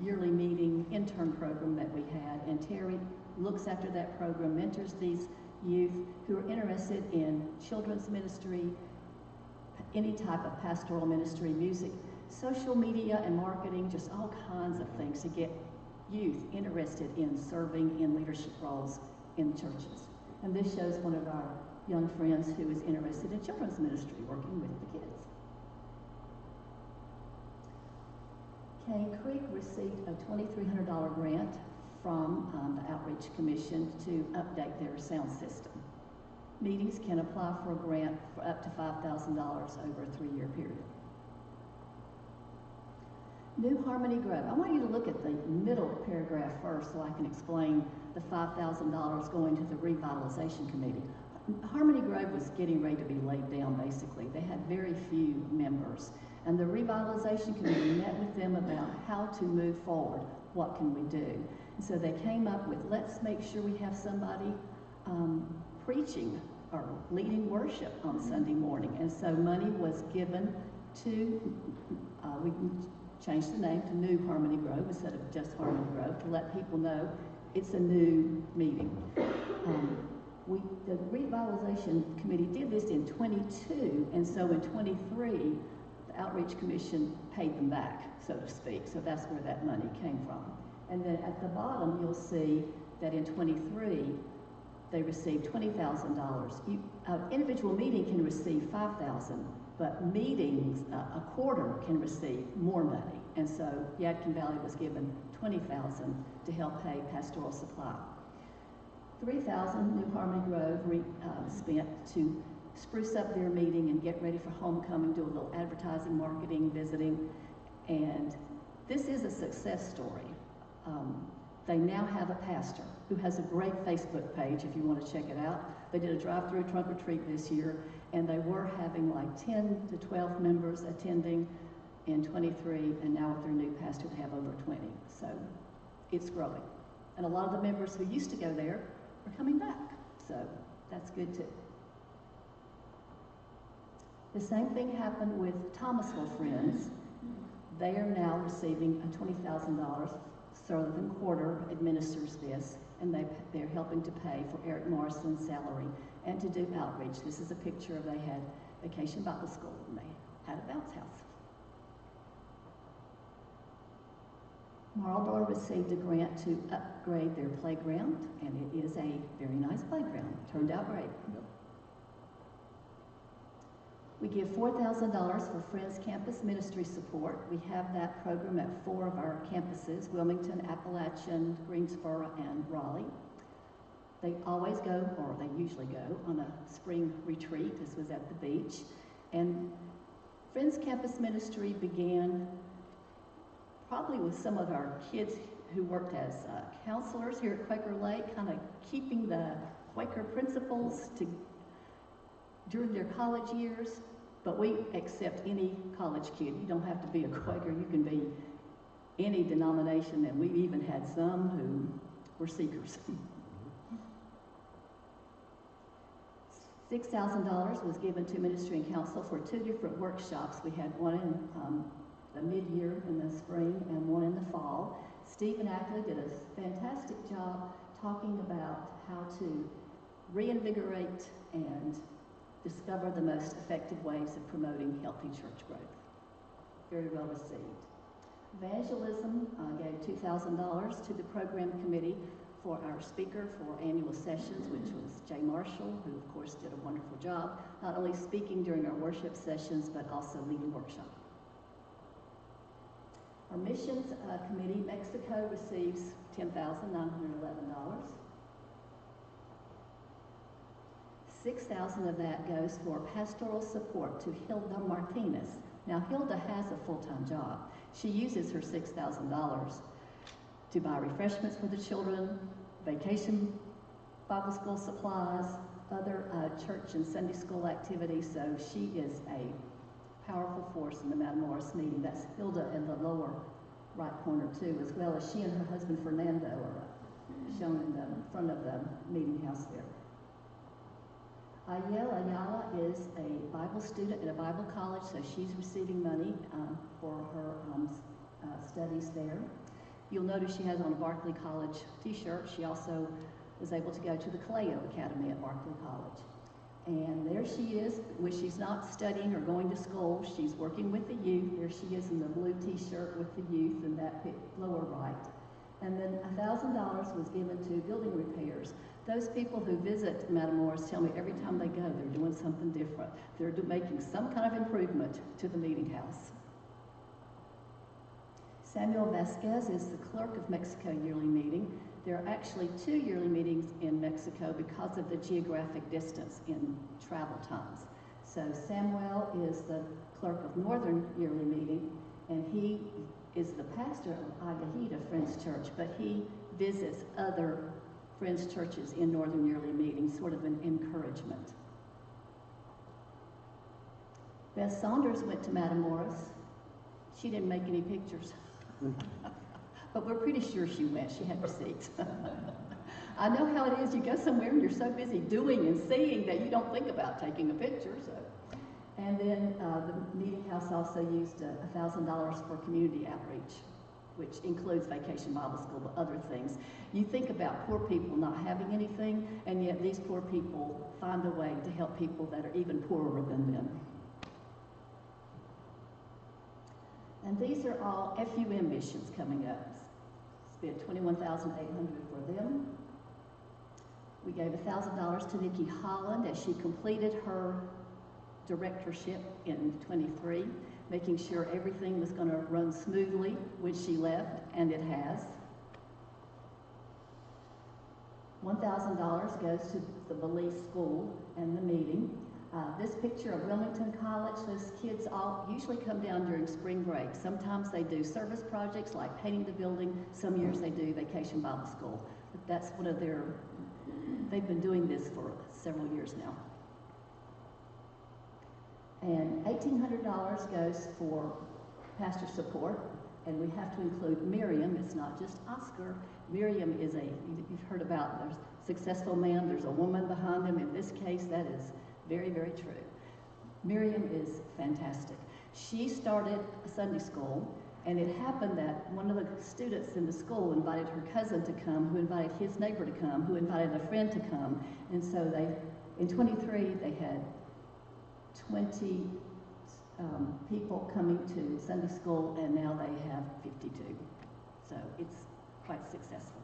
yearly meeting intern program that we had. And Terry looks after that program, mentors these youth who are interested in children's ministry, any type of pastoral ministry, music, social media and marketing, just all kinds of things to get youth interested in serving in leadership roles in churches. And this shows one of our young friends who is interested in children's ministry, working with the kids. Cane Creek received a $2,300 grant from the Outreach Commission to update their sound system. meetings can apply for a grant for up to $5,000 over a 3-year period. New Harmony Grove. I want you to look at the middle paragraph first so I can explain the $5,000 going to the revitalization committee. Harmony Grove was getting ready to be laid down, basically. They had very few members. And the revitalization committee met with them about how to move forward. What can we do? And so they came up with, let's make sure we have somebody preaching or leading worship on Sunday morning. And so money was given to, we changed the name to New Harmony Grove instead of just Harmony Grove to let people know it's a new meeting. The revitalization committee did this in 22, and so in 23, the Outreach Commission paid them back, so to speak. So that's where that money came from. And then at the bottom, you'll see that in 23, they received $20,000. Individual meeting can receive $5,000, but meetings, a quarter can receive more money. And so Yadkin Valley was given $20,000 to help pay pastoral supply. $3,000 New Harmony Grove spent to spruce up their meeting and get ready for homecoming, do a little advertising, marketing, visiting. And this is a success story. They now have a pastor who has a great Facebook page if you want to check it out. They did a drive-through trunk or treat this year, and they were having like 10 to 12 members attending in 23, and now with their new pastor they have over 20. So it's growing. And a lot of the members who used to go there are coming back. So that's good too. The same thing happened with Thomasville Friends. They are now receiving a $20,000. Southern Quarter administers this, and they're helping to pay for Eric Morrison's salary and to do outreach. This is a picture of they had Vacation Bible School, and they had a bounce house. Marlboro received a grant to upgrade their playground, and it is a very nice playground. Turned out great. We give $4,000 for Friends Campus Ministry support. We have that program at 4 of our campuses, Wilmington, Appalachian, Greensboro, and Raleigh. They always go, or they usually go, on a spring retreat. This was at the beach. And Friends Campus Ministry began probably with some of our kids who worked as counselors here at Quaker Lake, kind of keeping the Quaker principles during their college years. But we accept any college kid. You don't have to be a Quaker. You can be any denomination, and we've even had some who were seekers. $6,000 was given to Ministry and Council for 2 different workshops. We had one in the mid-year in the spring and one in the fall. Stephen Ackley did a fantastic job talking about how to reinvigorate and discover the most effective ways of promoting healthy church growth. Very well received. Evangelism gave $2,000 to the program committee for our speaker for annual sessions, which was Jay Marshall, who of course did a wonderful job, not only speaking during our worship sessions, but also leading workshop. Our missions committee, Mexico, receives $10,911. 6,000 of that goes for pastoral support to Hilda Martinez. Now, Hilda has a full-time job. She uses her $6,000 to buy refreshments for the children, vacation Bible school supplies, other church and Sunday school activities. So she is a powerful force in the Matamoros meeting. That's Hilda in the lower right corner too, as well as she and her husband Fernando are shown in the front of the meeting house there. Ayel Ayala is a Bible student at a Bible college, so she's receiving money for her studies there. You'll notice she has on a Barclay College t-shirt. She also was able to go to the Kaleo Academy at Barclay College. And there she is, when she's not studying or going to school, she's working with the youth. There she is in the blue t-shirt with the youth in that lower right. And then $1,000 was given to building repairs. Those people who visit Matamoros tell me every time they go, they're doing something different. They're making some kind of improvement to the meeting house. Samuel Vasquez is the clerk of Mexico yearly meeting. There are actually 2 yearly meetings in Mexico because of the geographic distance in travel times. So Samuel is the clerk of Northern Yearly Meeting, and he is the pastor of Agahita Friends Church, but he visits other Friends churches in Northern Yearly Meeting, sort of an encouragement. Beth Saunders went to Matamoros. She didn't make any pictures, but we're pretty sure she went. She had receipts. I know how it is. You go somewhere and you're so busy doing and seeing that you don't think about taking a picture. So, and then the meeting house also used $1,000 for community outreach, which includes Vacation Bible School, but other things. You think about poor people not having anything, and yet these poor people find a way to help people that are even poorer than them. And these are all FUM missions coming up. Spent $21,800 for them. We gave $1,000 to Nikki Holland as she completed her directorship in 23, making sure everything was going to run smoothly when she left, and it has. $1,000 goes to the Belize School and the meeting. This picture of Wilmington College, those kids all usually come down during spring break. Sometimes they do service projects like painting the building. Some years they do Vacation Bible School. But that's one of their, they've been doing this for several years now. And $1,800 goes for pastor support, and we have to include Miriam. It's not just Oscar. Miriam is you've heard about, there's a successful man, there's a woman behind him. In this case, that is very, very true. Miriam is fantastic. She started a Sunday school, and it happened that one of the students in the school invited her cousin to come, who invited his neighbor to come, who invited a friend to come. And so in 23, they had 20 people coming to Sunday school, and now they have 52. So it's quite successful.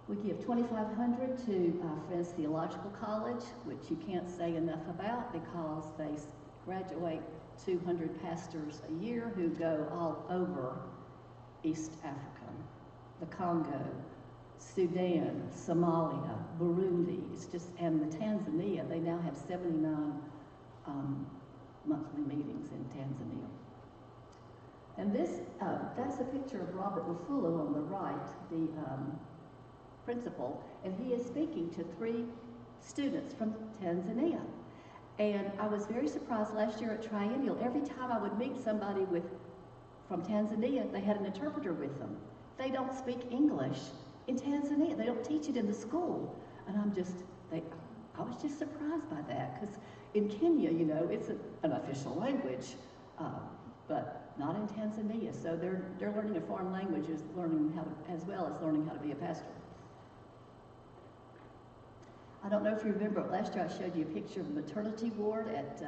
We give $2,500 to Friends Theological College, which you can't say enough about because they graduate 200 pastors a year who go all over East Africa, the Congo, Sudan, Somalia, Burundi, and the Tanzania. They now have 79 monthly meetings in Tanzania. And that's a picture of Robert Wafulu on the right, the principal, and he is speaking to 3 students from Tanzania. And I was very surprised last year at Triennial. Every time I would meet somebody from Tanzania, they had an interpreter with them. They don't speak English in Tanzania. They don't teach it in the school. And I was just surprised by that, because in Kenya, you know, it's an official language, but not in Tanzania. So they're learning a foreign language as well as learning how to be a pastor. I don't know if you remember, last year I showed you a picture of the maternity ward at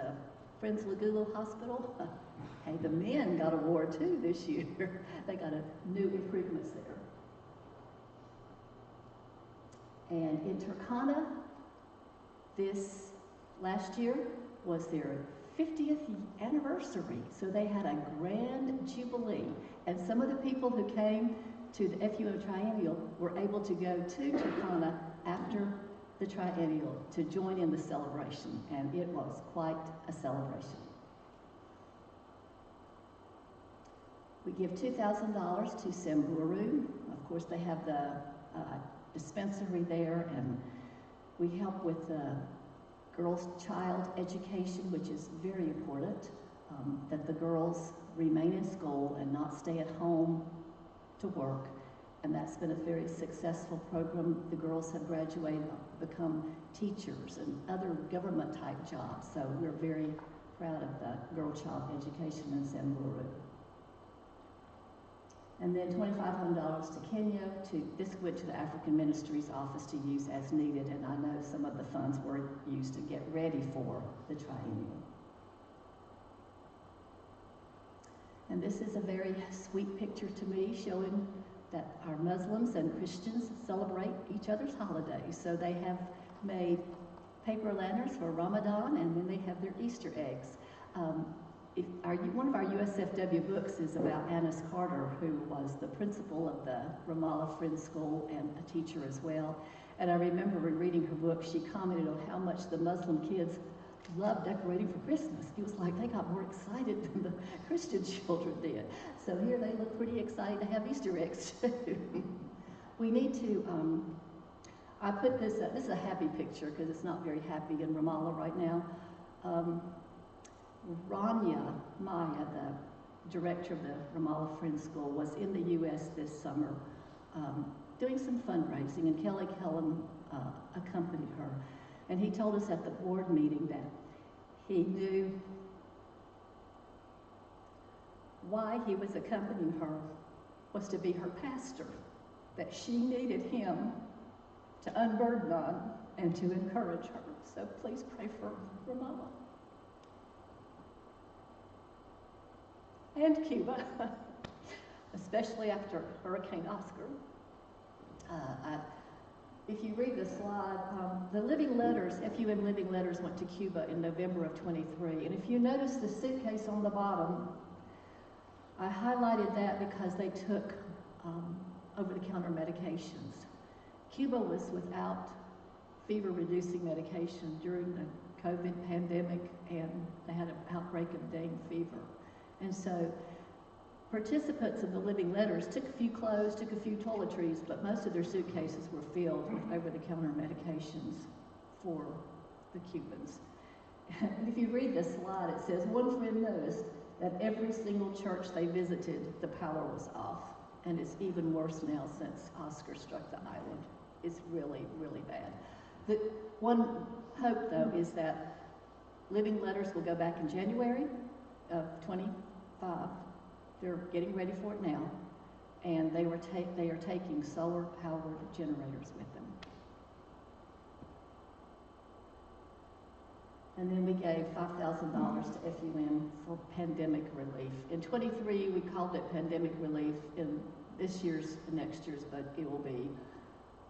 Friends Lagulu Hospital. Hey, the men got a ward too this year. They got new improvements there. And in Turkana, this last year was their 50th anniversary. So they had a grand jubilee. And some of the people who came to the FUM Triennial were able to go to Turkana after the Triennial to join in the celebration, and it was quite a celebration. We give $2,000 to Samburu. Of course, they have the dispensary there, and we help with girls' child education, which is very important, that the girls remain in school and not stay at home to work. And that's been a very successful program. The girls have graduated, become teachers and other government-type jobs. So we're very proud of the girl-child education in Samburu. And then $2,500 to Kenya. This went to the African Ministries Office to use as needed, and I know some of the funds were used to get ready for the Triennial. And this is a very sweet picture to me, showing that our Muslims and Christians celebrate each other's holidays. So they have made paper lanterns for Ramadan, and then they have their Easter eggs. one of our USFW books is about Annis Carter, who was the principal of the Ramallah Friends School and a teacher as well. And I remember in reading her book, she commented on how much the Muslim kids loved decorating for Christmas. It was like they got more excited than the Christian children did. So here they look pretty excited to have Easter eggs too. We need to, I put this is a happy picture because it's not very happy in Ramallah right now. Rania Maya, the director of the Ramallah Friends School, was in the U.S. this summer doing some fundraising, and Kelly Kellum accompanied her. And he told us at the board meeting that he knew why he was accompanying her was to be her pastor, that she needed him to unburden on and to encourage her. So please pray for Ramallah. And Cuba, especially after Hurricane Oscar. If you read the slide, the Living Letters, FUM Living Letters went to Cuba in November of 23. And if you notice the suitcase on the bottom, I highlighted that because they took over-the-counter medications. Cuba was without fever-reducing medication during the COVID pandemic, and they had an outbreak of dengue fever. And so participants in the Living Letters took a few clothes, took a few toiletries, but most of their suitcases were filled with over-the-counter medications for the Cubans. And if you read this slide, it says, one friend noticed that every single church they visited, the power was off. And it's even worse now since Oscar struck the island. It's really, really bad. The one hope, though, is that Living Letters will go back in January of 25. They're getting ready for it now, and they are taking solar-powered generators with them. And then we gave $5,000 to FUM for pandemic relief. In 23, we called it pandemic relief. In this year's, next year's, but it will be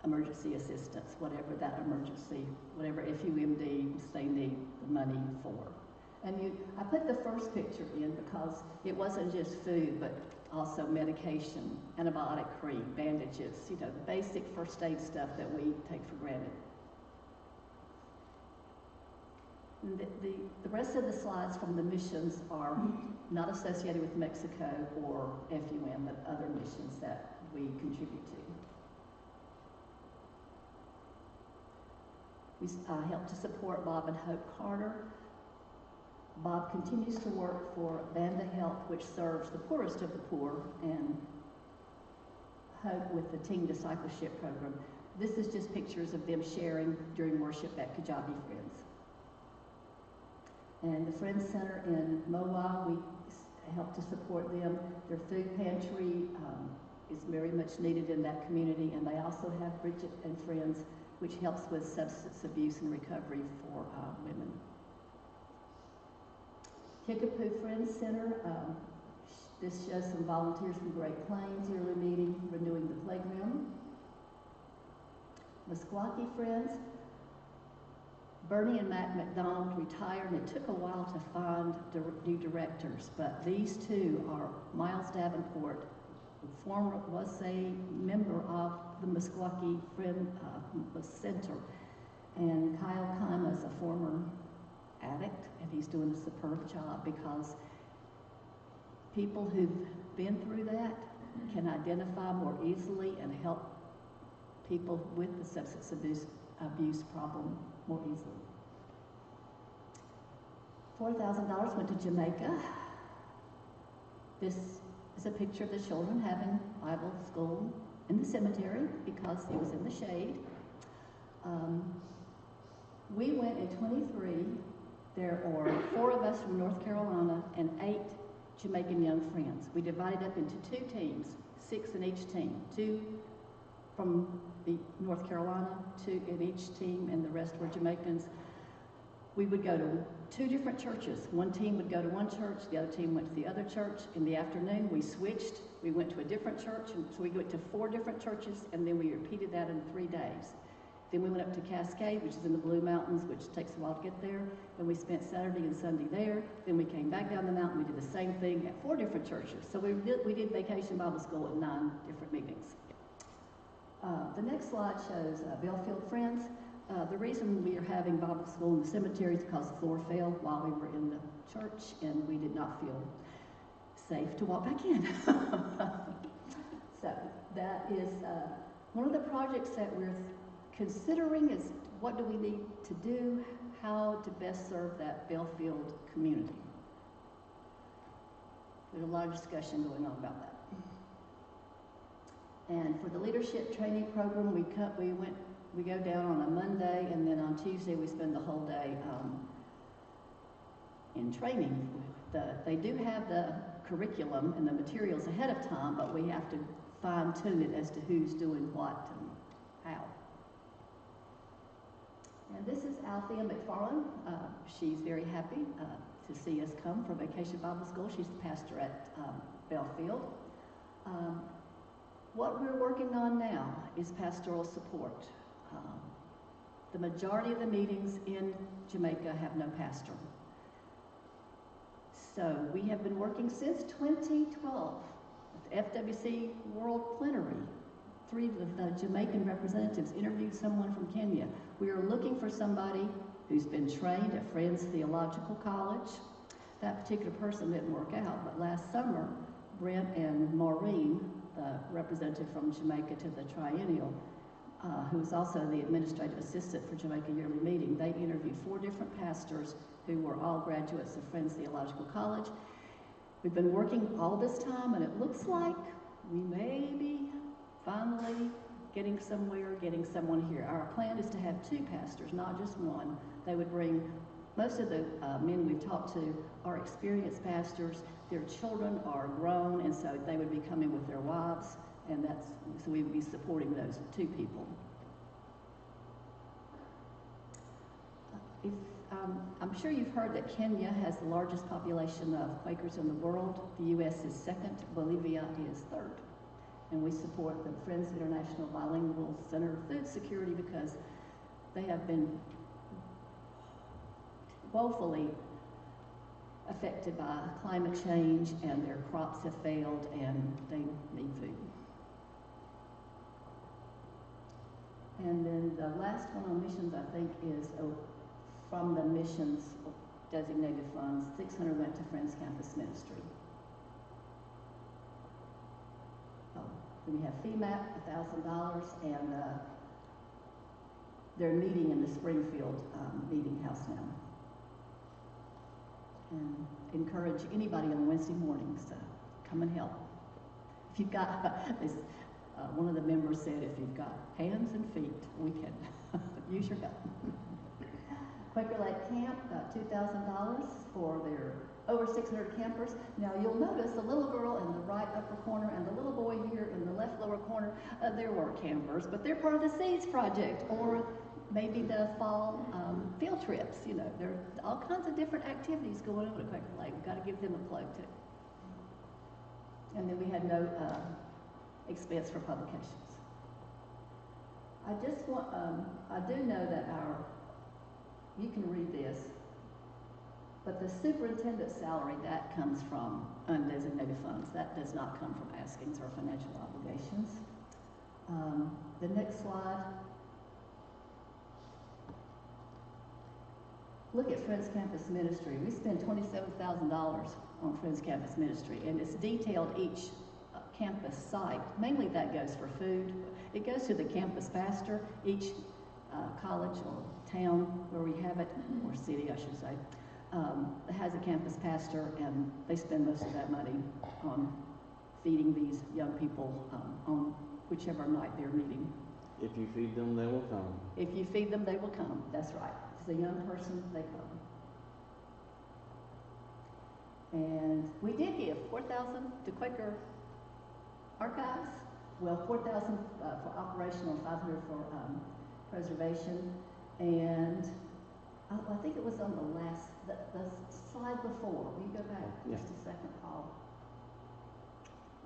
emergency assistance, whatever that emergency, whatever FUM needs, they need the money for. And I put the first picture in because it wasn't just food, but also medication, antibiotic cream, bandages, you know, the basic first aid stuff that we take for granted. And the rest of the slides from the missions are not associated with Mexico or FUM, but other missions that we contribute to. We help to support Bob and Hope Carter. Bob continues to work for Banda Health, which serves the poorest of the poor, and Hope with the Teen Discipleship Program. This is just pictures of them sharing during worship at Kajabi Friends. And the Friends Center in Moa, we help to support them. Their food pantry is very much needed in that community, and they also have Bridget and Friends, which helps with substance abuse and recovery for women. Kickapoo Friends Center, this shows some volunteers from Great Plains yearly meeting, renewing the playground. Meskwaki Friends, Bernie and Mac McDonald retired, and it took a while to find new directors, but these two are Miles Davenport, was a member of the Meskwaki Friend Center, and Kyle Kima is a former addict, and he's doing a superb job because people who've been through that can identify more easily and help people with the substance abuse problem more easily. $4,000 went to Jamaica. This is a picture of the children having Bible school in the cemetery because it was in the shade. We went in 23. There are 4 of us from North Carolina and 8 Jamaican Young Friends. We divided up into 2 teams, 6 in each team. 2 from North Carolina, 2 in each team, and the rest were Jamaicans. We would go to 2 different churches. One team would go to one church, the other team went to the other church. In the afternoon, we switched. We went to a different church, and so we went to 4 different churches, and then we repeated that in 3 days. Then we went up to Cascade, which is in the Blue Mountains, which takes a while to get there. And we spent Saturday and Sunday there. Then we came back down the mountain. We did the same thing at 4 different churches. So we did Vacation Bible School at 9 different meetings. The next slide shows Belfield Friends. The reason we are having Bible school in the cemetery is because the floor fell while we were in the church, and we did not feel safe to walk back in. So that is one of the projects that we're considering is what do we need to do, how to best serve that Belfield community. There's a lot of discussion going on about that. And for the leadership training program, we go down on a Monday, and then on Tuesday we spend the whole day in training. They do have the curriculum and the materials ahead of time, but we have to fine-tune it as to who's doing what and how. And this is Althea McFarland. She's very happy to see us come from Vacation Bible School. She's the pastor at Belfield. What we're working on now is pastoral support. The majority of the meetings in Jamaica have no pastor. So we have been working since 2012 with the FWC World Plenary. 3 of the Jamaican representatives interviewed someone from Kenya. We are looking for somebody who's been trained at Friends Theological College. That particular person didn't work out, but last summer, Brent and Maureen, the representative from Jamaica to the Triennial, who is also the administrative assistant for Jamaica Yearly Meeting, they interviewed 4 different pastors who were all graduates of Friends Theological College. We've been working all this time, and it looks like we may be finally getting somewhere, getting someone here. Our plan is to have 2 pastors, not just one. They would bring, most of the men we've talked to are experienced pastors. Their children are grown, and so they would be coming with their wives, and so we would be supporting those 2 people. I'm sure you've heard that Kenya has the largest population of Quakers in the world. The U.S. is second, Bolivia is third. And we support the Friends International Bilingual Center of Food Security because they have been woefully affected by climate change, and their crops have failed and they need food. And then the last one on missions, I think, is from the missions designated funds, 600 went to Friends Campus Ministry. Then we have FEMAP, $1,000, and they're meeting in the Springfield meeting house now. And encourage anybody on Wednesday mornings to come and help. If you've got, one of the members said, if you've got hands and feet, we can use your help. Quaker Lake Camp got $2,000 for their over 600 campers. Now you'll notice the little girl in the right upper corner and the little boy here in the left lower corner, there were campers, but they're part of the Seeds Project, or maybe the fall field trips. You know, there are all kinds of different activities going on at Quaker Lake. We've got to give them a plug too. And then we had no expense for publications. I just want, I do know that you can read this, but the superintendent's salary, that comes from undesignated funds. That does not come from askings or financial obligations. The next slide. Look at Friends Campus Ministry. We spend $27,000 on Friends Campus Ministry, and it's detailed each campus site. Mainly that goes for food. It goes to the campus pastor, each college or town where we have it, or city I should say, has a campus pastor, and they spend most of that money on feeding these young people on whichever night they're meeting. If you feed them, they will come. If you feed them, they will come. That's right. If it's a young person, they come. And we did give $4,000 to Quaker Archives. Well, $4,000 for operational, $500 for preservation, and I think it was on the last, the slide before. Will you go back just a second, Paul?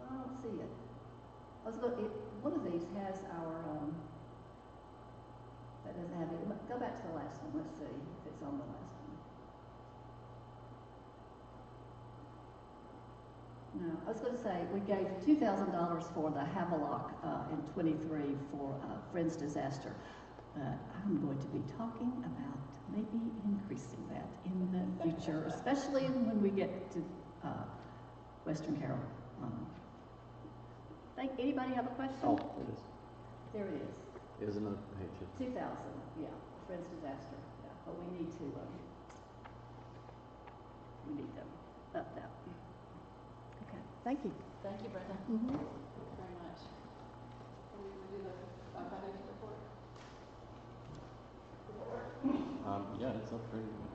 I don't see it. One of these has our No, I was gonna say, we gave $2,000 for the Havelock, in '23 for, Friends Disaster. I'm going to be talking about maybe increasing that in the future, especially when we get to, Western Carroll. Anybody have a question? Oh, it is. There it is. Isn't it? Hey, Chip. 2,000, yeah, Friends Disaster, yeah, but we need to up that. Okay, thank you. Thank you, Brenda. Mm-hmm. Thank you very much. Are we gonna do the foundation report? Yeah, it's up pretty good.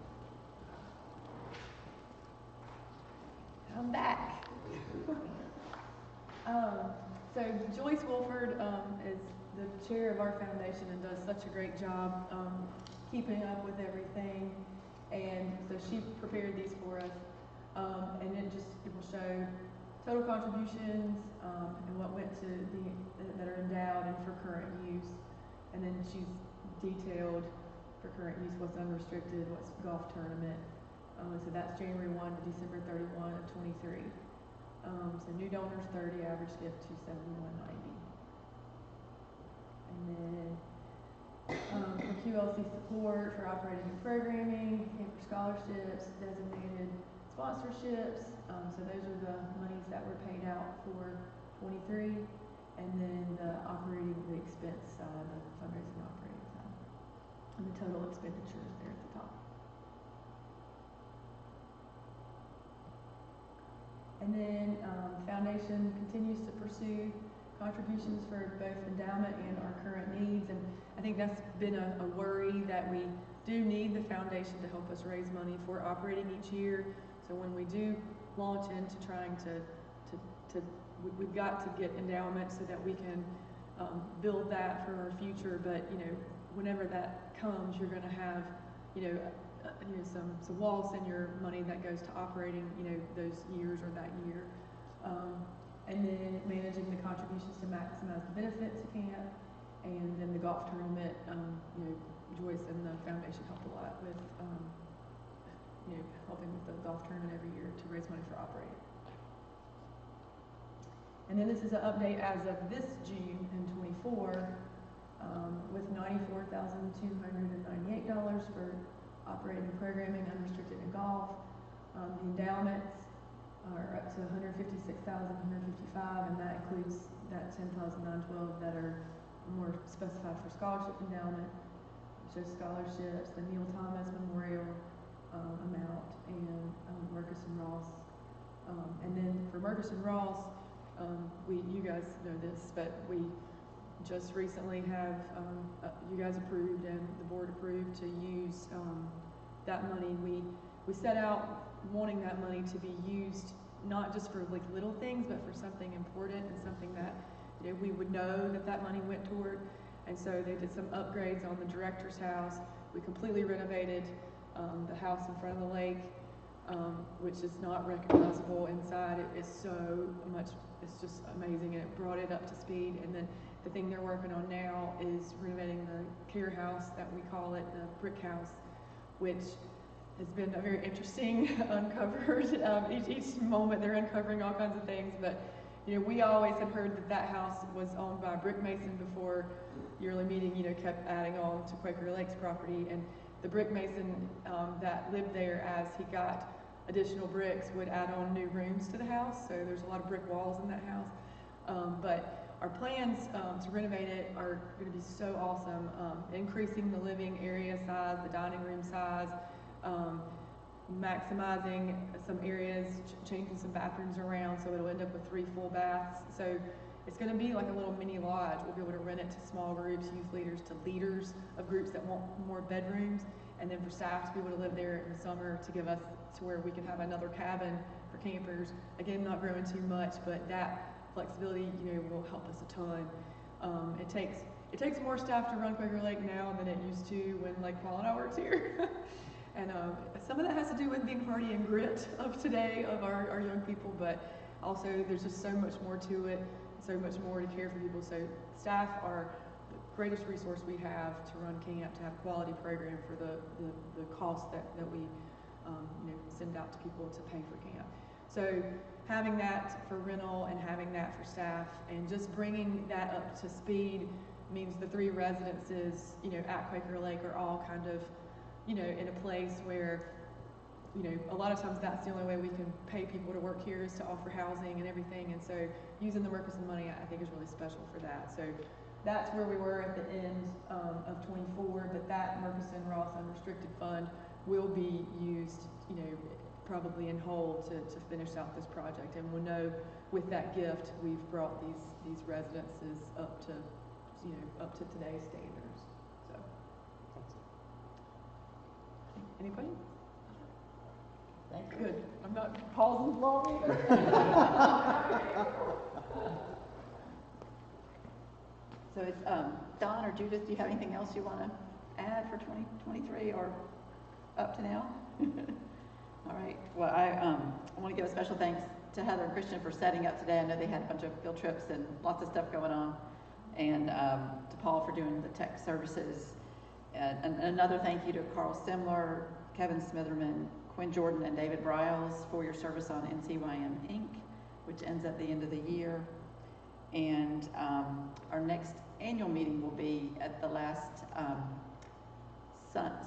I'm back. So Joyce Wolford is the chair of our foundation and does such a great job keeping up with everything. And so she prepared these for us. And it will show total contributions and what went to that are endowed and for current use. And then she's detailed for current use what's unrestricted, what's golf tournament. So that's January 1 to December 31 of 23. So new donors 30, average gift $271.90. And then for QLC support for operating and programming, Quaker scholarships, designated sponsorships. So those are the monies that were paid out for 23, and then the expense side, the fundraising operating side, and the total expenditures there at the top. And then foundation continues to pursue contributions for both endowment and our current needs, and I think that's been a worry that we do need the foundation to help us raise money for operating each year. So when we do launch into trying we've got to get endowment so that we can build that for our future. But whenever that comes, you're going to have some walls in your money that goes to operating those years or that year. And then managing the contributions to maximize the benefits of camp, and then the golf tournament. Joyce and the foundation help a lot with helping with the golf tournament every year to raise money for operating. And then this is an update as of this June in 24, with $94,298 for operating and programming, unrestricted in golf. The endowments are up to $156,155, and that includes that $10,912 that are more specified for scholarship endowment, which is scholarships, the Neil Thomas Memorial amount, and Murkison Ross. And then for Murkison Ross, you guys know this, but we just recently have you guys approved and the board approved to use that money. We set out wanting that money to be used not just for like little things, but for something important and something that we would know that money went toward. And so they did some upgrades on the director's house. We completely renovated the house in front of the lake, which is not recognizable inside. It is so much, it's just amazing, and it brought it up to speed. And then the thing they're working on now is renovating the care house, that we call it, the brick house, which has been a very interesting uncovered. Each moment they're uncovering all kinds of things, but we always had heard that house was owned by a brick mason before yearly meeting kept adding on to Quaker Lake's property, and the brick mason that lived there, as he got additional bricks, would add on new rooms to the house. So there's a lot of brick walls in that house, but our plans to renovate it are going to be so awesome. Increasing the living area size, the dining room size, maximizing some areas, changing some bathrooms around, so it'll end up with 3 full baths. So it's going to be like a little mini lodge. We'll be able to rent it to small groups, youth leaders, to leaders of groups that want more bedrooms, and then for staff to be able to live there in the summer, to give us to where we can have another cabin for campers. Again, not growing too much, but that flexibility will help us a ton. It takes more staff to run Quaker Lake now than it used to when Lake Paul and I worked here. And some of that has to do with being hardy and grit of today, of our young people, but also there's just so much more to it, so much more to care for people. So staff are the greatest resource we have to run camp, to have quality program for the cost that we send out to people to pay for camp. So having that for rental and having that for staff and just bringing that up to speed means the 3 residences, you know, at Quaker Lake are all kind of, you know, in a place where, you know, a lot of times that's the only way we can pay people to work here is to offer housing and everything. And so using the Murkison money, I think, is really special for that. So that's where we were at the end of 24, but that Murkison Ross unrestricted fund will be used, you know, probably in whole to finish out this project. And we'll know with that gift, we've brought these residences up to, you know, up to today's standards. So, anybody? Thank you. Good. I'm not pausing long either. So it's, Don or Judith, do you have anything else you want to add for 2023 or up to now? All right. Well, I want to give a special thanks to Heather and Christian for setting up today. I know they had a bunch of field trips and lots of stuff going on. And to Paul for doing the tech services. And another thank you to Carl Simler, Kevin Smitherman, Quinn Jordan, and David Bryles for your service on NCYM Inc., which ends at the end of the year. And our next annual meeting will be at the last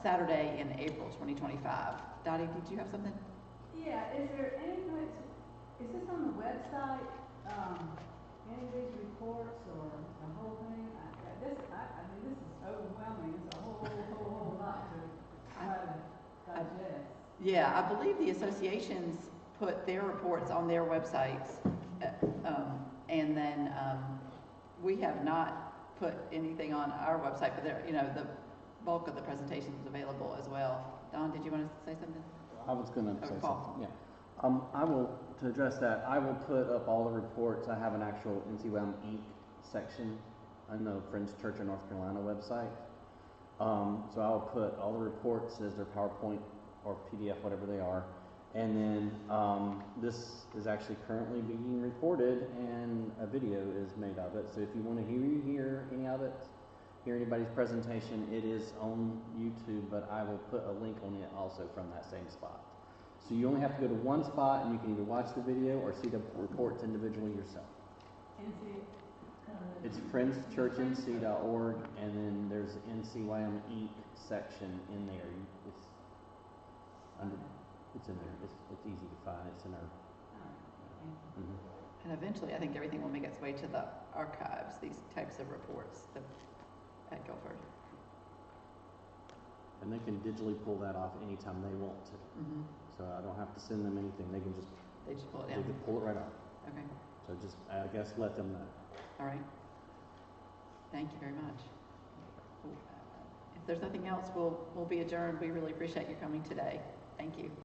Saturday in April 2025. Dottie, did you have something? Yeah, is there any place, is this on the website, any of these reports or the whole thing? I mean, this is overwhelming, it's a whole lot to try to digest. Yeah, I believe the associations put their reports on their websites, and then we have not put anything on our website, but there, you know, the bulk of the presentation is available as well. Don, did you want to say something? I was going to say Paul. something, yeah. I will, to address that, I will put up all the reports. I have an actual NCYM Inc. section on the Friends Church of North Carolina website. So I'll put all the reports as their PowerPoint or PDF, whatever they are. And then this is actually currently being recorded and a video is made of it. So if you want to hear any of it, hear anybody's presentation, it is on YouTube, but I will put a link on it also from that same spot. So you only have to go to one spot and you can either watch the video or see the reports individually yourself. It's friendschurchnc.org, and then there's NCYM Inc. section in there. It's in there. It's easy to find. It's in there. And eventually, I think everything will make its way to the archives, these types of reports at Guilford. And they can digitally pull that off anytime they want to. So I don't have to send them anything. They can just pull it down. They can pull it right off. Okay. So just, I guess, let them know. All right. Thank you very much. If there's nothing else, we'll be adjourned. We really appreciate you coming today. Thank you.